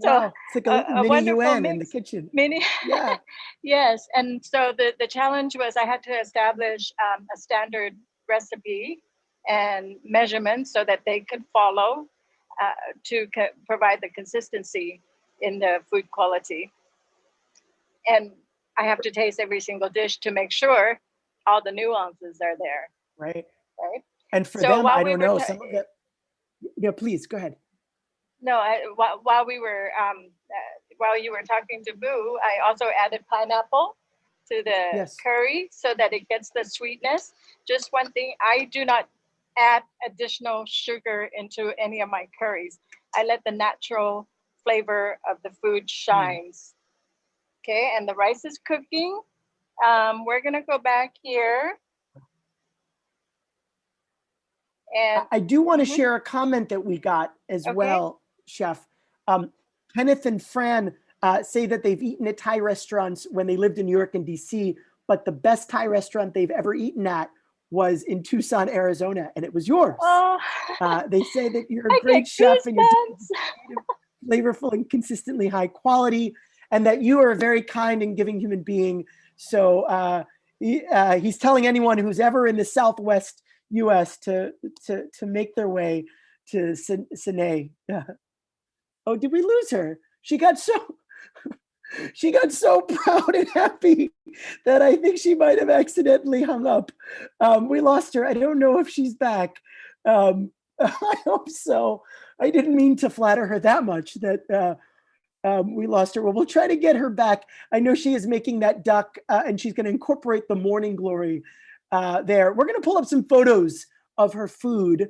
So Wow, it's like a mini wonderful UN mix. in the kitchen. Mini. Yeah. Yes, and so the challenge was I had to establish a standard recipe and measurements so that they could follow to provide the consistency in the food quality. And I have to taste every single dish to make sure all the nuances are there. Right. Right. And for So them, while I we don't were know, some of them. Yeah, please go ahead. No, while we were while you were talking to Boo, I also added pineapple to the curry so that it gets the sweetness. Just one thing, I do not add additional sugar into any of my curries. I let the natural flavor of the food shines. Okay, and the rice is cooking. We're gonna go back here. And I do want to share a comment that we got as well, Chef. Kenneth and Fran say that they've eaten at Thai restaurants when they lived in New York and DC, but the best Thai restaurant they've ever eaten at was in Tucson, Arizona, and it was yours. Oh. They say that you're a great chef and you're flavorful and consistently high quality, and that you are a very kind and giving human being. So he's telling anyone who's ever in the Southwest U.S. to make their way to Senae. Oh, did we lose her? She got so proud and happy that I think she might have accidentally hung up. We lost her. I don't know if she's back. I hope so. I didn't mean to flatter her that much that we lost her. Well, we'll try to get her back. I know she is making that duck and she's going to incorporate the morning glory there. We're going to pull up some photos of her food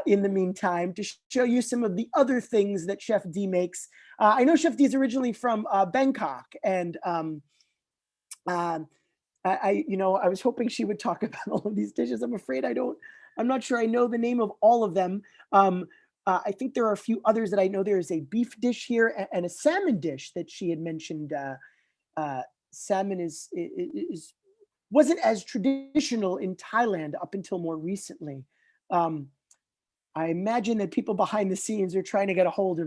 in the meantime to show you some of the other things that Chef Dee makes. I know Chef Dee is originally from Bangkok, and I was hoping she would talk about all of these dishes. I'm afraid I'm not sure I know the name of all of them. I think there are a few others that I know. There is a beef dish here and a salmon dish that she had mentioned. Salmon wasn't as traditional in Thailand up until more recently. I imagine that people behind the scenes are trying to get a hold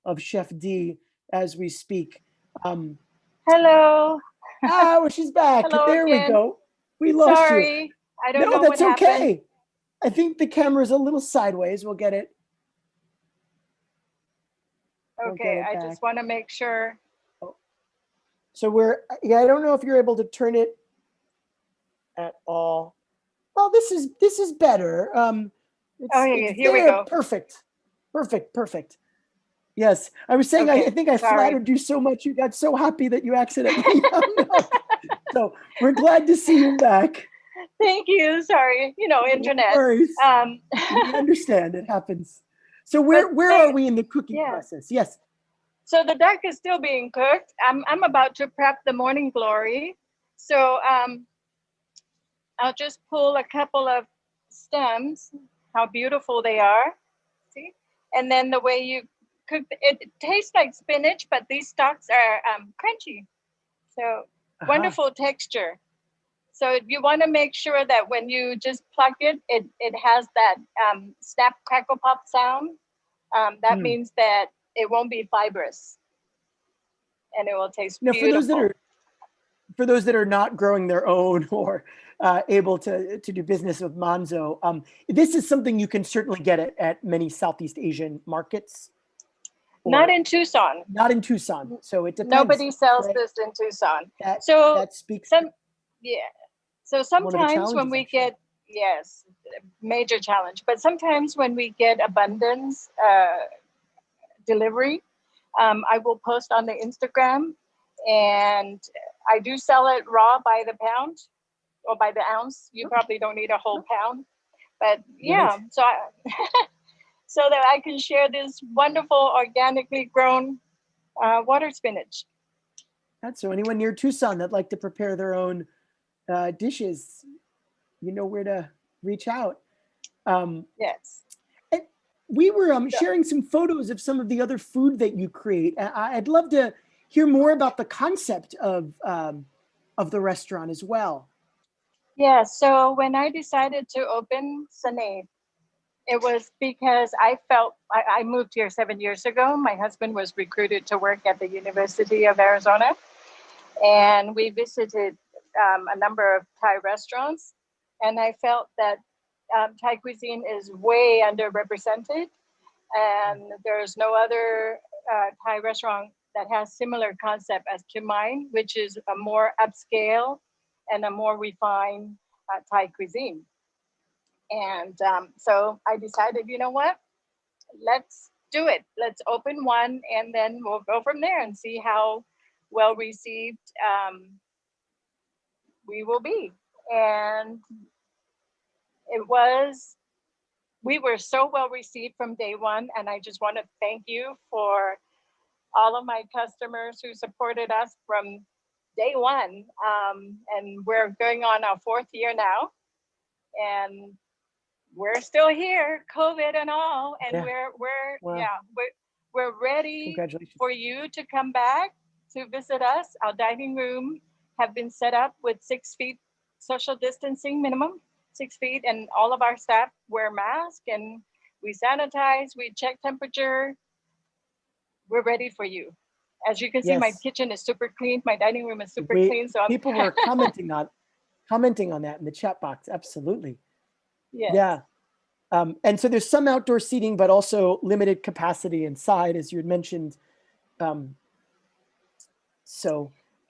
of Chef Dee as we speak. Hello. Oh, she's back. Hello there again. We go. We lost you. Sorry, I don't know that's what okay. happened. I think the camera's a little sideways. We'll get it. Okay, I just want to make sure. Oh. So I don't know if you're able to turn it at all. Well, this is better. Here we go. Perfect. Yes, I was saying, I think I flattered you so much. You got so happy that you accidentally hung up. So we're glad to see you back. Thank you. Sorry, internet. No worries. We understand, it happens. So where are we in the cooking process? Yes. So the duck is still being cooked. I'm about to prep the morning glory. So I'll just pull a couple of stems. How beautiful they are. See? And then the way you cook it tastes like spinach, but these stalks are crunchy. So Wonderful texture. So you want to make sure that when you just plug it, it has that snap, crackle, pop sound. That means that it won't be fibrous, and it will taste Now, beautiful. for those that are not growing their own or able to do business with manzo, this is something you can certainly get at many Southeast Asian markets. Not in Tucson. Not in Tucson. So it depends. Nobody sells right? this in Tucson. So that speaks. So sometimes when we get, yes, major challenge, but sometimes when we get abundance delivery, I will post on the Instagram, and I do sell it raw by the pound or by the ounce. You probably don't need a whole pound, but yeah, so so that I can share this wonderful organically grown water spinach. So anyone near Tucson that'd like to prepare their own dishes, you know where to reach out. Yes. We were sharing some photos of some of the other food that you create. I'd love to hear more about the concept of the restaurant as well. Yeah, so when I decided to open Senae, it was because I felt I moved here 7 years ago. My husband was recruited to work at the University of Arizona, and we visited a number of Thai restaurants, and I felt that Thai cuisine is way underrepresented, and there's no other Thai restaurant that has similar concept as to mine, which is a more upscale and a more refined Thai cuisine. And so I decided, you know what, let's do it. Let's open one, and then we'll go from there and see how well received we will be. And we were so well received from day one. And I just want to thank you for all of my customers who supported us from day one. And we're going on our 4th year now. And we're still here, COVID and all, and we're ready for you to come back to visit us. Our dining room have been set up with 6 feet social distancing minimum, 6 feet, and all of our staff wear masks, and we sanitize, we check temperature. We're ready for you. As you can see, my kitchen is super clean. My dining room is super clean. So people were commenting on that in the chat box. Absolutely. Yes. Yeah. And so there's some outdoor seating, but also limited capacity inside, as you had mentioned.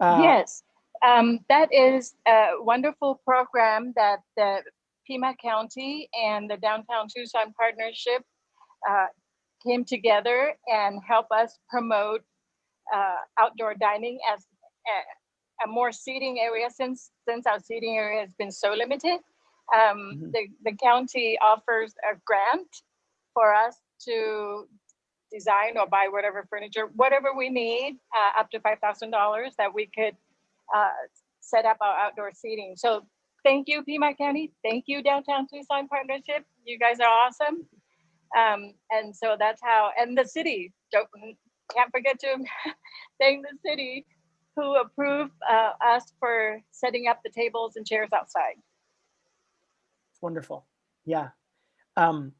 Yes, that is a wonderful program that the Pima County and the Downtown Tucson Partnership came together and help us promote outdoor dining as a more seating area since our seating area has been so limited. The county offers a grant for us to design or buy whatever furniture, whatever we need, up to $5,000 that we could set up our outdoor seating. So thank you, Pima County. Thank you, Downtown Tucson Partnership. You guys are awesome. And so that's how, and the city, can't forget to thank the city who approved us for setting up the tables and chairs outside. Wonderful. Yeah. And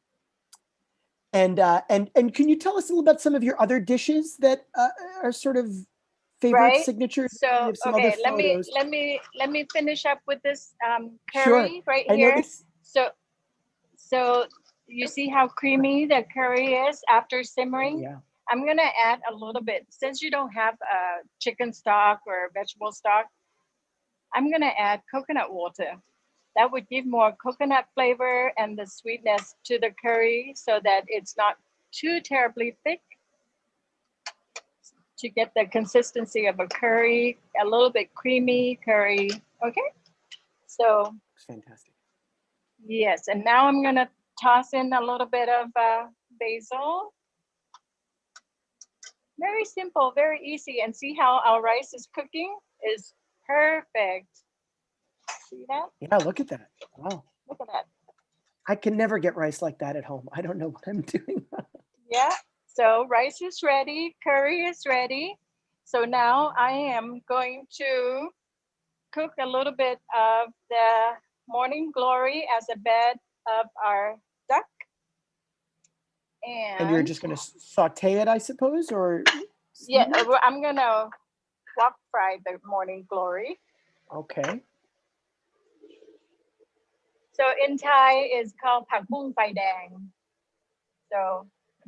can you tell us a little about some of your other dishes that are sort of favorite signatures? So okay, let me finish up with this curry right here. So you see how creamy the curry is after simmering? Yeah. I'm gonna add a little bit, since you don't have chicken stock or vegetable stock, I'm gonna add coconut water. That would give more coconut flavor and the sweetness to the curry so that it's not too terribly thick, to get the consistency of a curry, a little bit creamy curry. Okay, so it's fantastic. Yes, and now I'm gonna toss in a little bit of basil. Very simple, very easy, and see how our rice is cooking is perfect. See that? Yeah, look at that. Wow. Look at that. I can never get rice like that at home. I don't know what I'm doing. Yeah, so rice is ready, curry is ready. So now I am going to cook a little bit of the morning glory as a bed of our duck. And you're just going to saute it, I suppose, or? Yeah, I'm going to wok fry the morning glory. Okay. So in Thai, it's called Pak Bung Phai Dang. So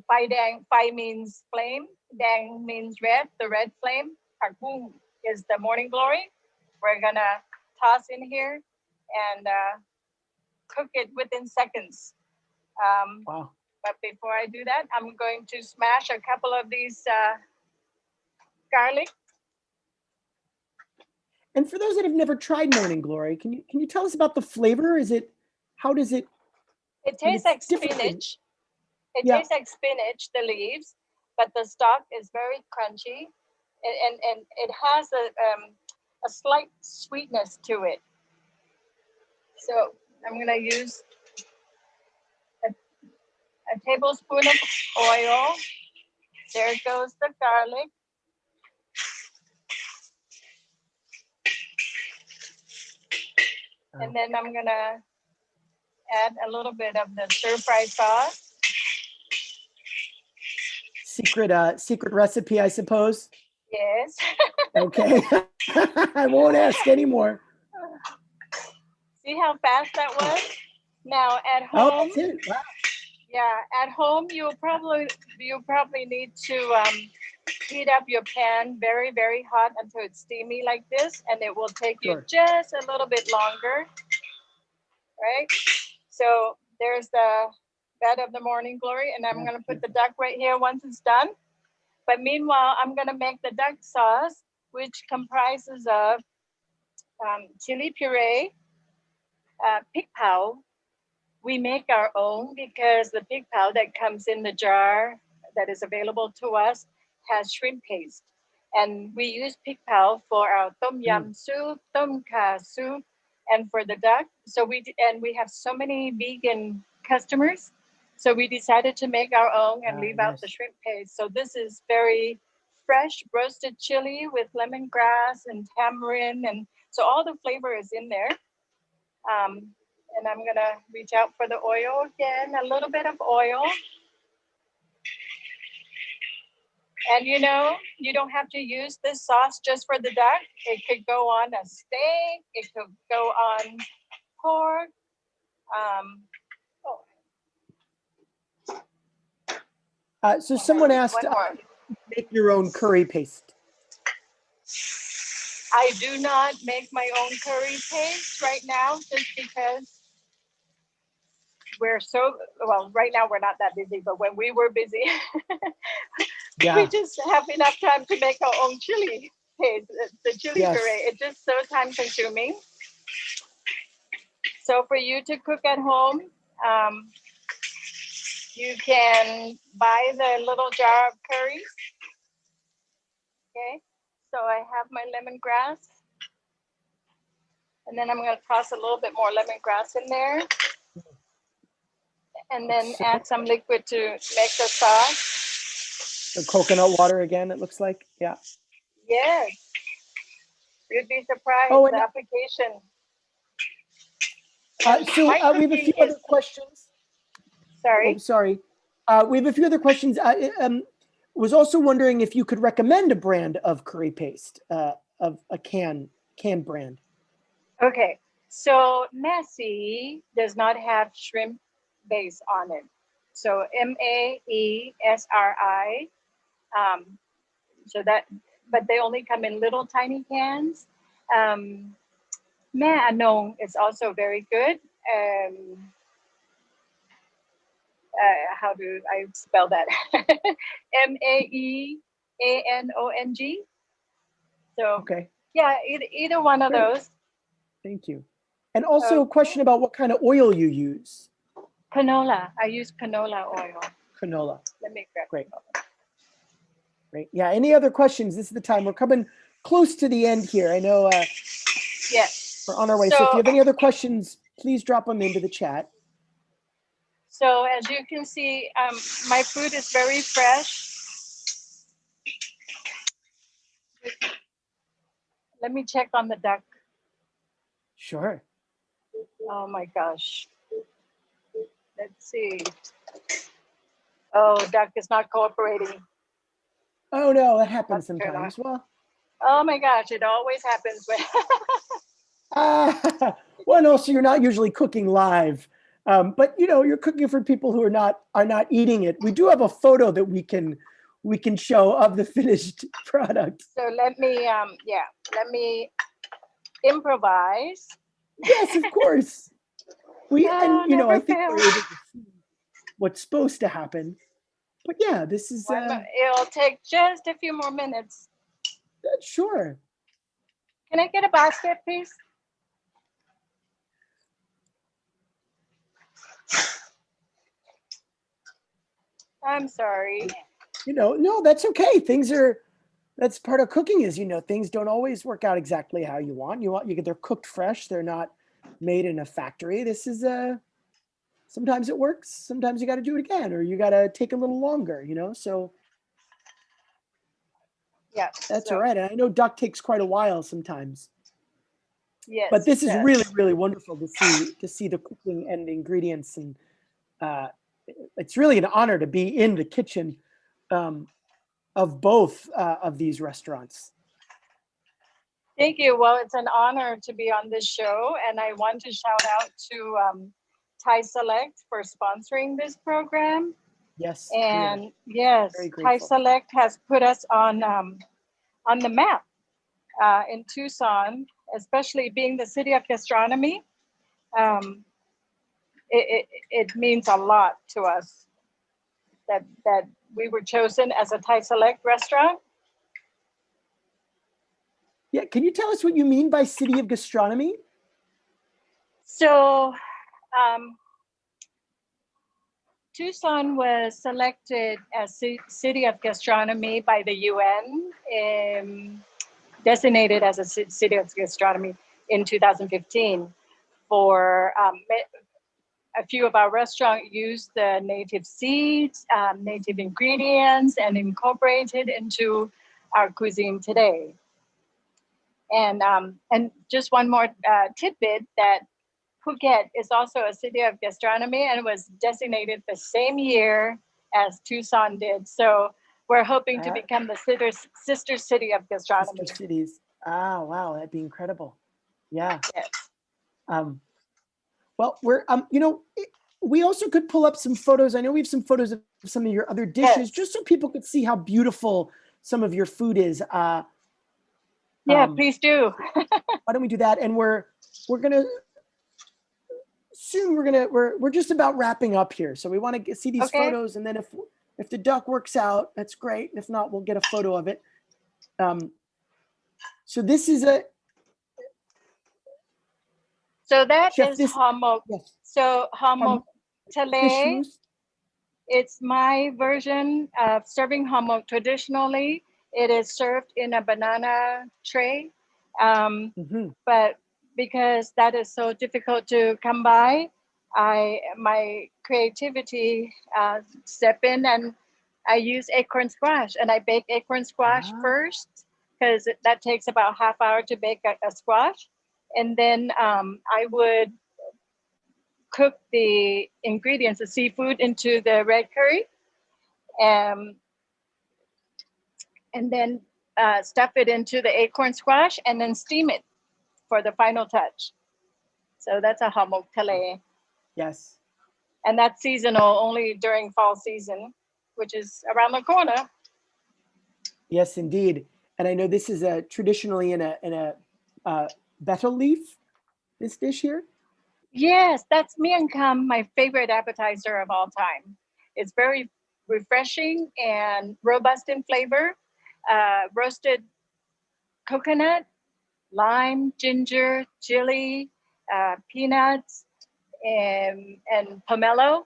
Phai Dang, Phai means flame, Dang means red, the red flame. Pak Bung is the morning glory. We're going to toss in here and cook it within seconds. Wow. But before I do that, I'm going to smash a couple of these garlic. And for those that have never tried morning glory, can you tell us about the flavor? How does it? It tastes like spinach. It tastes like spinach, the leaves, but the stalk is very crunchy, and it has a slight sweetness to it. So I'm gonna use a tablespoon of oil. There goes the garlic. And then I'm gonna add a little bit of the stir-fry sauce. Secret recipe, I suppose. Yes. Okay. I won't ask anymore. See how fast that was? Now at home. Oh, that's it. Wow. Yeah, at home you'll probably need to heat up your pan very, very hot until it's steamy like this, and it will take you just a little bit longer. Right? So there's the bed of the morning glory, and I'm gonna put the duck right here once it's done. But meanwhile, I'm gonna make the duck sauce, which comprises of chili puree, pig pao. We make our own because the pig pao that comes in the jar that is available to us has shrimp paste. And we use pig pao for our tom yum soup, tom kha soup, and for the duck. So we have so many vegan customers. So we decided to make our own and leave out the shrimp paste. So this is very fresh roasted chili with lemongrass and tamarind. And so all the flavor is in there. And I'm gonna reach out for the oil again, a little bit of oil. And you know, you don't have to use this sauce just for the duck. It could go on a steak, it could go on pork. So someone asked, make your own curry paste. I do not make my own curry paste right now, just because we're right now we're not that busy, but when we were busy, we just have enough time to make our own chili paste, the chili puree. It's just so time consuming. So for you to cook at home, you can buy the little jar of curry. Okay, so I have my lemongrass. And then I'm going to toss a little bit more lemongrass in there. And then add some liquid to make the sauce. The coconut water again, it looks like. Yeah. Yes. You'd be surprised, the application. So we have a few other questions. Sorry. Oh, sorry. We have a few other questions. Was also wondering if you could recommend a brand of curry paste, of a canned brand. Okay. So Massey does not have shrimp base on it. So Maesri. So that, but they only come in little tiny cans. Mae Anong is also very good. How do I spell that? Maeanong. So yeah, either one of those. Thank you. And also a question about what kind of oil you use. Canola. I use canola oil. Canola. Let me grab. Great. Great. Yeah. Any other questions? This is the time. We're coming close to the end here. I know. Yes. We're on our way. So if you have any other questions, please drop them into the chat. So as you can see, my food is very fresh. Let me check on the duck. Sure. Oh my gosh. Let's see. Oh, duck is not cooperating. Oh no, that happens Turn on. sometimes. Well, Oh my gosh, it always happens when well, no, so you're not usually cooking live, but you know, you're cooking for people who are not eating it. We do have a photo that we can show of the finished product. So let me let me improvise. Yes, of course. And you know, I Never think we're fails. able to see what's supposed to happen. But yeah, this is It'll take just a few more minutes. sure. Can I get a basket, please? I'm sorry. You know, no, that's okay. That's part of cooking is, you know, things don't always work out exactly how you want. They're cooked fresh. They're not made in a factory. This is sometimes it works. Sometimes you got to do it again, or you got to take a little longer, you know? So Yeah. that's all right. And I know duck takes quite a while sometimes, Yes. but this it is does. really, really wonderful to see the cooking and the ingredients. And it's really an honor to be in the kitchen of both of these restaurants. Thank you. Well, it's an honor to be on this show, and I want to shout out to Thai Select for sponsoring this program. Yes. And yes, very Thai grateful. Select has put us on the map in Tucson, especially being the city of gastronomy. It means a lot to us that we were chosen as a Thai Select restaurant. Yeah, can you tell us what you mean by city of gastronomy? So Tucson was selected as city of gastronomy by the UN, designated as a city of gastronomy in 2015 for a few of our restaurants used the native seeds, native ingredients, and incorporated into our cuisine today. And just one more tidbit that Phuket is also a city of gastronomy and was designated the same year as Tucson did. So we're hoping to become the sister city of gastronomy. Sister cities. Ah, wow, that'd be incredible. Yeah. Yes. Well, we're you know, we also could pull up some photos. I know we have some photos of some of your other dishes, Yes. just so people could see how beautiful some of your food is. Yeah, please do. Why don't we do that? And we're gonna soon. We're just about wrapping up here, so we want to see these photos, and then if the duck works out, that's great. If not, we'll get a photo of it. So this is a. So that Chef, is hammock. Yes. So hammock tele. It's my version of serving hammock. Traditionally, it is served in a banana tray, but because that is so difficult to come by, my creativity step in, and I use acorn squash, and I bake acorn squash first because that takes about half hour to bake a squash, and then I would cook the ingredients, the seafood, into the red curry, and then stuff it into the acorn squash, and then steam it for the final touch. So that's a hammock tele. Yes. And that's seasonal, only during fall season, which is around the corner. Yes, indeed. And I know this is traditionally in a betel leaf. This dish here. Yes, that's miang kham, my favorite appetizer of all time. It's very refreshing and robust in flavor. Roasted coconut, lime, ginger, chili, peanuts, and pomelo,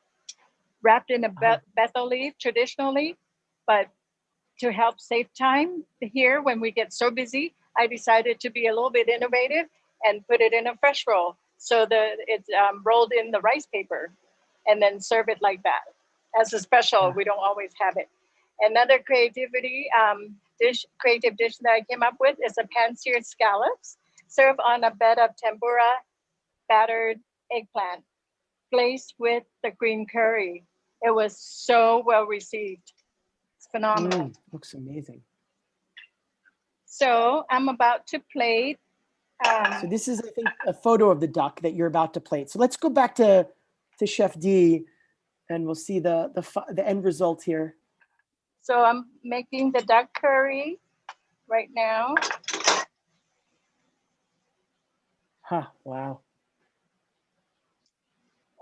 wrapped in a betel leaf traditionally. But to help save time here when we get so busy, I decided to be a little bit innovative and put it in a fresh roll. So it's rolled in the rice paper and then serve it like that. As a special, we don't always have it. Another creative dish that I came up with is a pan-seared scallops served on a bed of tempura battered eggplant glazed with the green curry. It was so well received. It's phenomenal. Looks amazing. So I'm about to plate. So this is, I think, a photo of the duck that you're about to plate. So let's go back to Chef Dee, and we'll see the end result here. So I'm making the duck curry right now. Wow.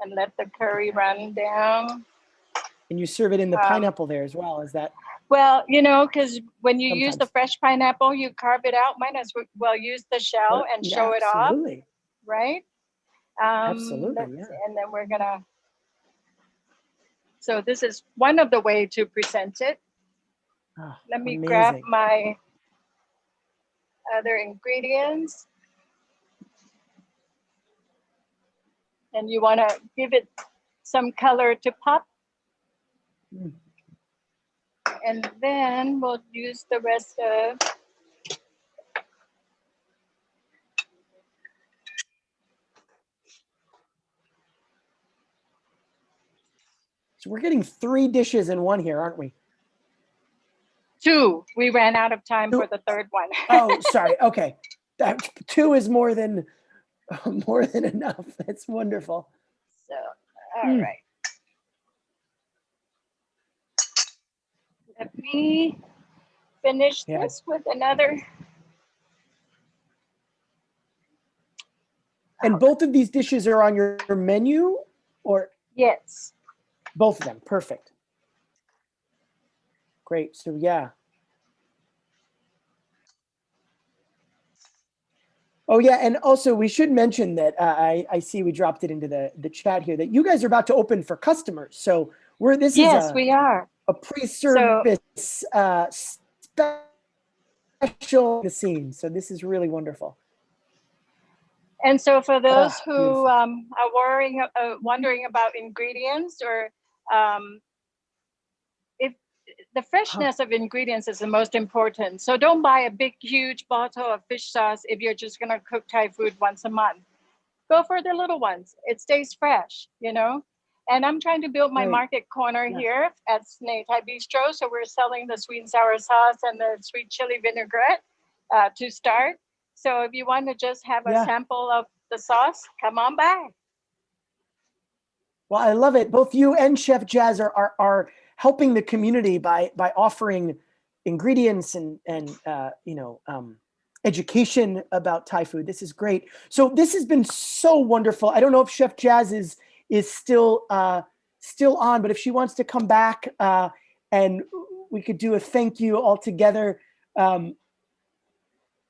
And let the curry run down. And you serve it in the pineapple there as well, is that? Well, you know, because when you use the Sometimes. fresh pineapple, you carve it out. Might as well use the shell and show it off, Absolutely. right? Absolutely, yeah. And then we're gonna. So this is one of the way to present it. Let me grab my other ingredients. And you want to give it some color to pop. And then we'll use the rest of. So we're getting 3 dishes in one here, aren't we? 2. We ran out of time for the third one. Oh, sorry. Okay. That 2 is more than enough. That's wonderful. So, all right. Let me finish this with another. And both of these dishes are on your menu, or? Yes. Both of them. Perfect. Great. So yeah. Oh yeah, and also we should mention that I see we dropped it into the chat here that you guys are about to open for customers. So we are a pre-service special scene. So this is really wonderful. And so for those who are wondering about ingredients, or if the freshness of ingredients is the most important. So don't buy a big, huge bottle of fish sauce if you're just going to cook Thai food once a month. Go for the little ones. It stays fresh, you know? And I'm trying to build my market corner here at Senae Thai Bistro. So we're selling the sweet and sour sauce and the sweet chili vinaigrette to start. So if you want to just have a sample of the sauce, come on by. Well, I love it. Both you and Chef Jazz are helping the community by offering ingredients and education about Thai food. This is great. So this has been so wonderful. I don't know if Chef Jazz is still on, but if she wants to come back and we could do a thank you all together.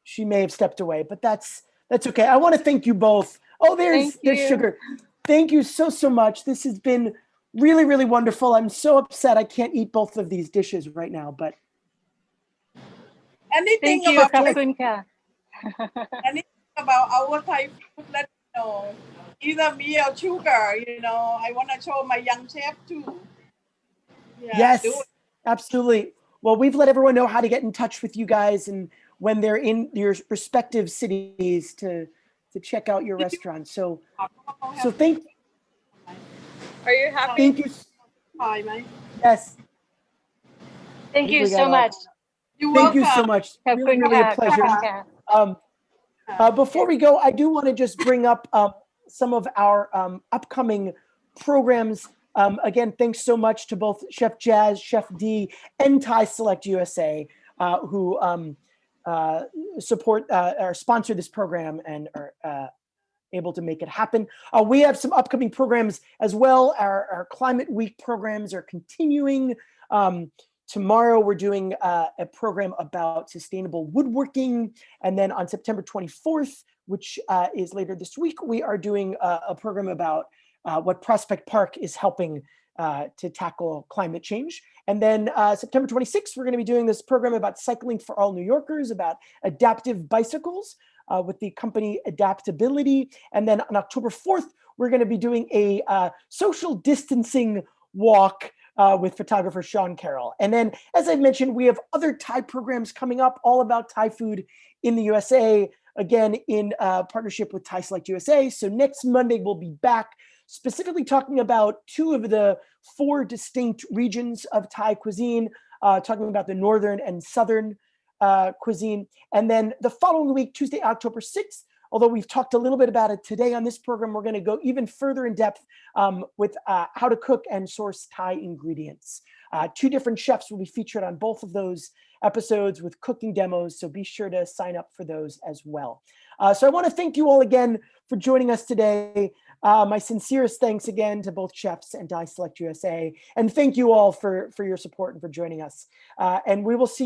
She may have stepped away, but that's okay. I want to thank you both. Oh, there's Sugar. Thank you so much. This has been really, really wonderful. I'm so upset I can't eat both of these dishes right now, but anything about anything about our Thai food, let me know. Either me or Sugar, you know. I want to show my young chef too. Yeah, yes, absolutely. Well, we've let everyone know how to get in touch with you guys and when they're in your respective cities to check out your restaurant. So thank you. Are you happy? Thank you. Hi, mate. Yes. Thank you so much. Thank you so much. Really, really a pleasure. Before we go, I do want to just bring up some of our upcoming programs. Again, thanks so much to both Chef Jazz, Chef Dee, and Thai Select USA, who support or sponsor this program and are able to make it happen. We have some upcoming programs as well. Our Climate Week programs are continuing. Tomorrow we're doing a program about sustainable woodworking. And then on September 24th, which is later this week, we are doing a program about what Prospect Park is helping to tackle climate change. And then September 26th, we're going to be doing this program about cycling for all New Yorkers, about adaptive bicycles with the company Adaptability. And then on October 4th, we're going to be doing a social distancing walk with photographer Sean Carroll. And then, as I mentioned, we have other Thai programs coming up all about Thai food in the USA. again in partnership with Thai Select USA. So next Monday, we'll be back specifically talking about 2 of the 4 distinct regions of Thai cuisine, talking about the northern and southern cuisine. And then the following week, Tuesday, October 6th, although we've talked a little bit about it today on this program, we're going to go even further in depth with how to cook and source Thai ingredients. 2 different chefs will be featured on both of those episodes with cooking demos, so be sure to sign up for those as well. So I want to thank you all again for joining us today. My sincerest thanks again to both chefs and Thai Select USA, and thank you all for your support and for joining us. And we will see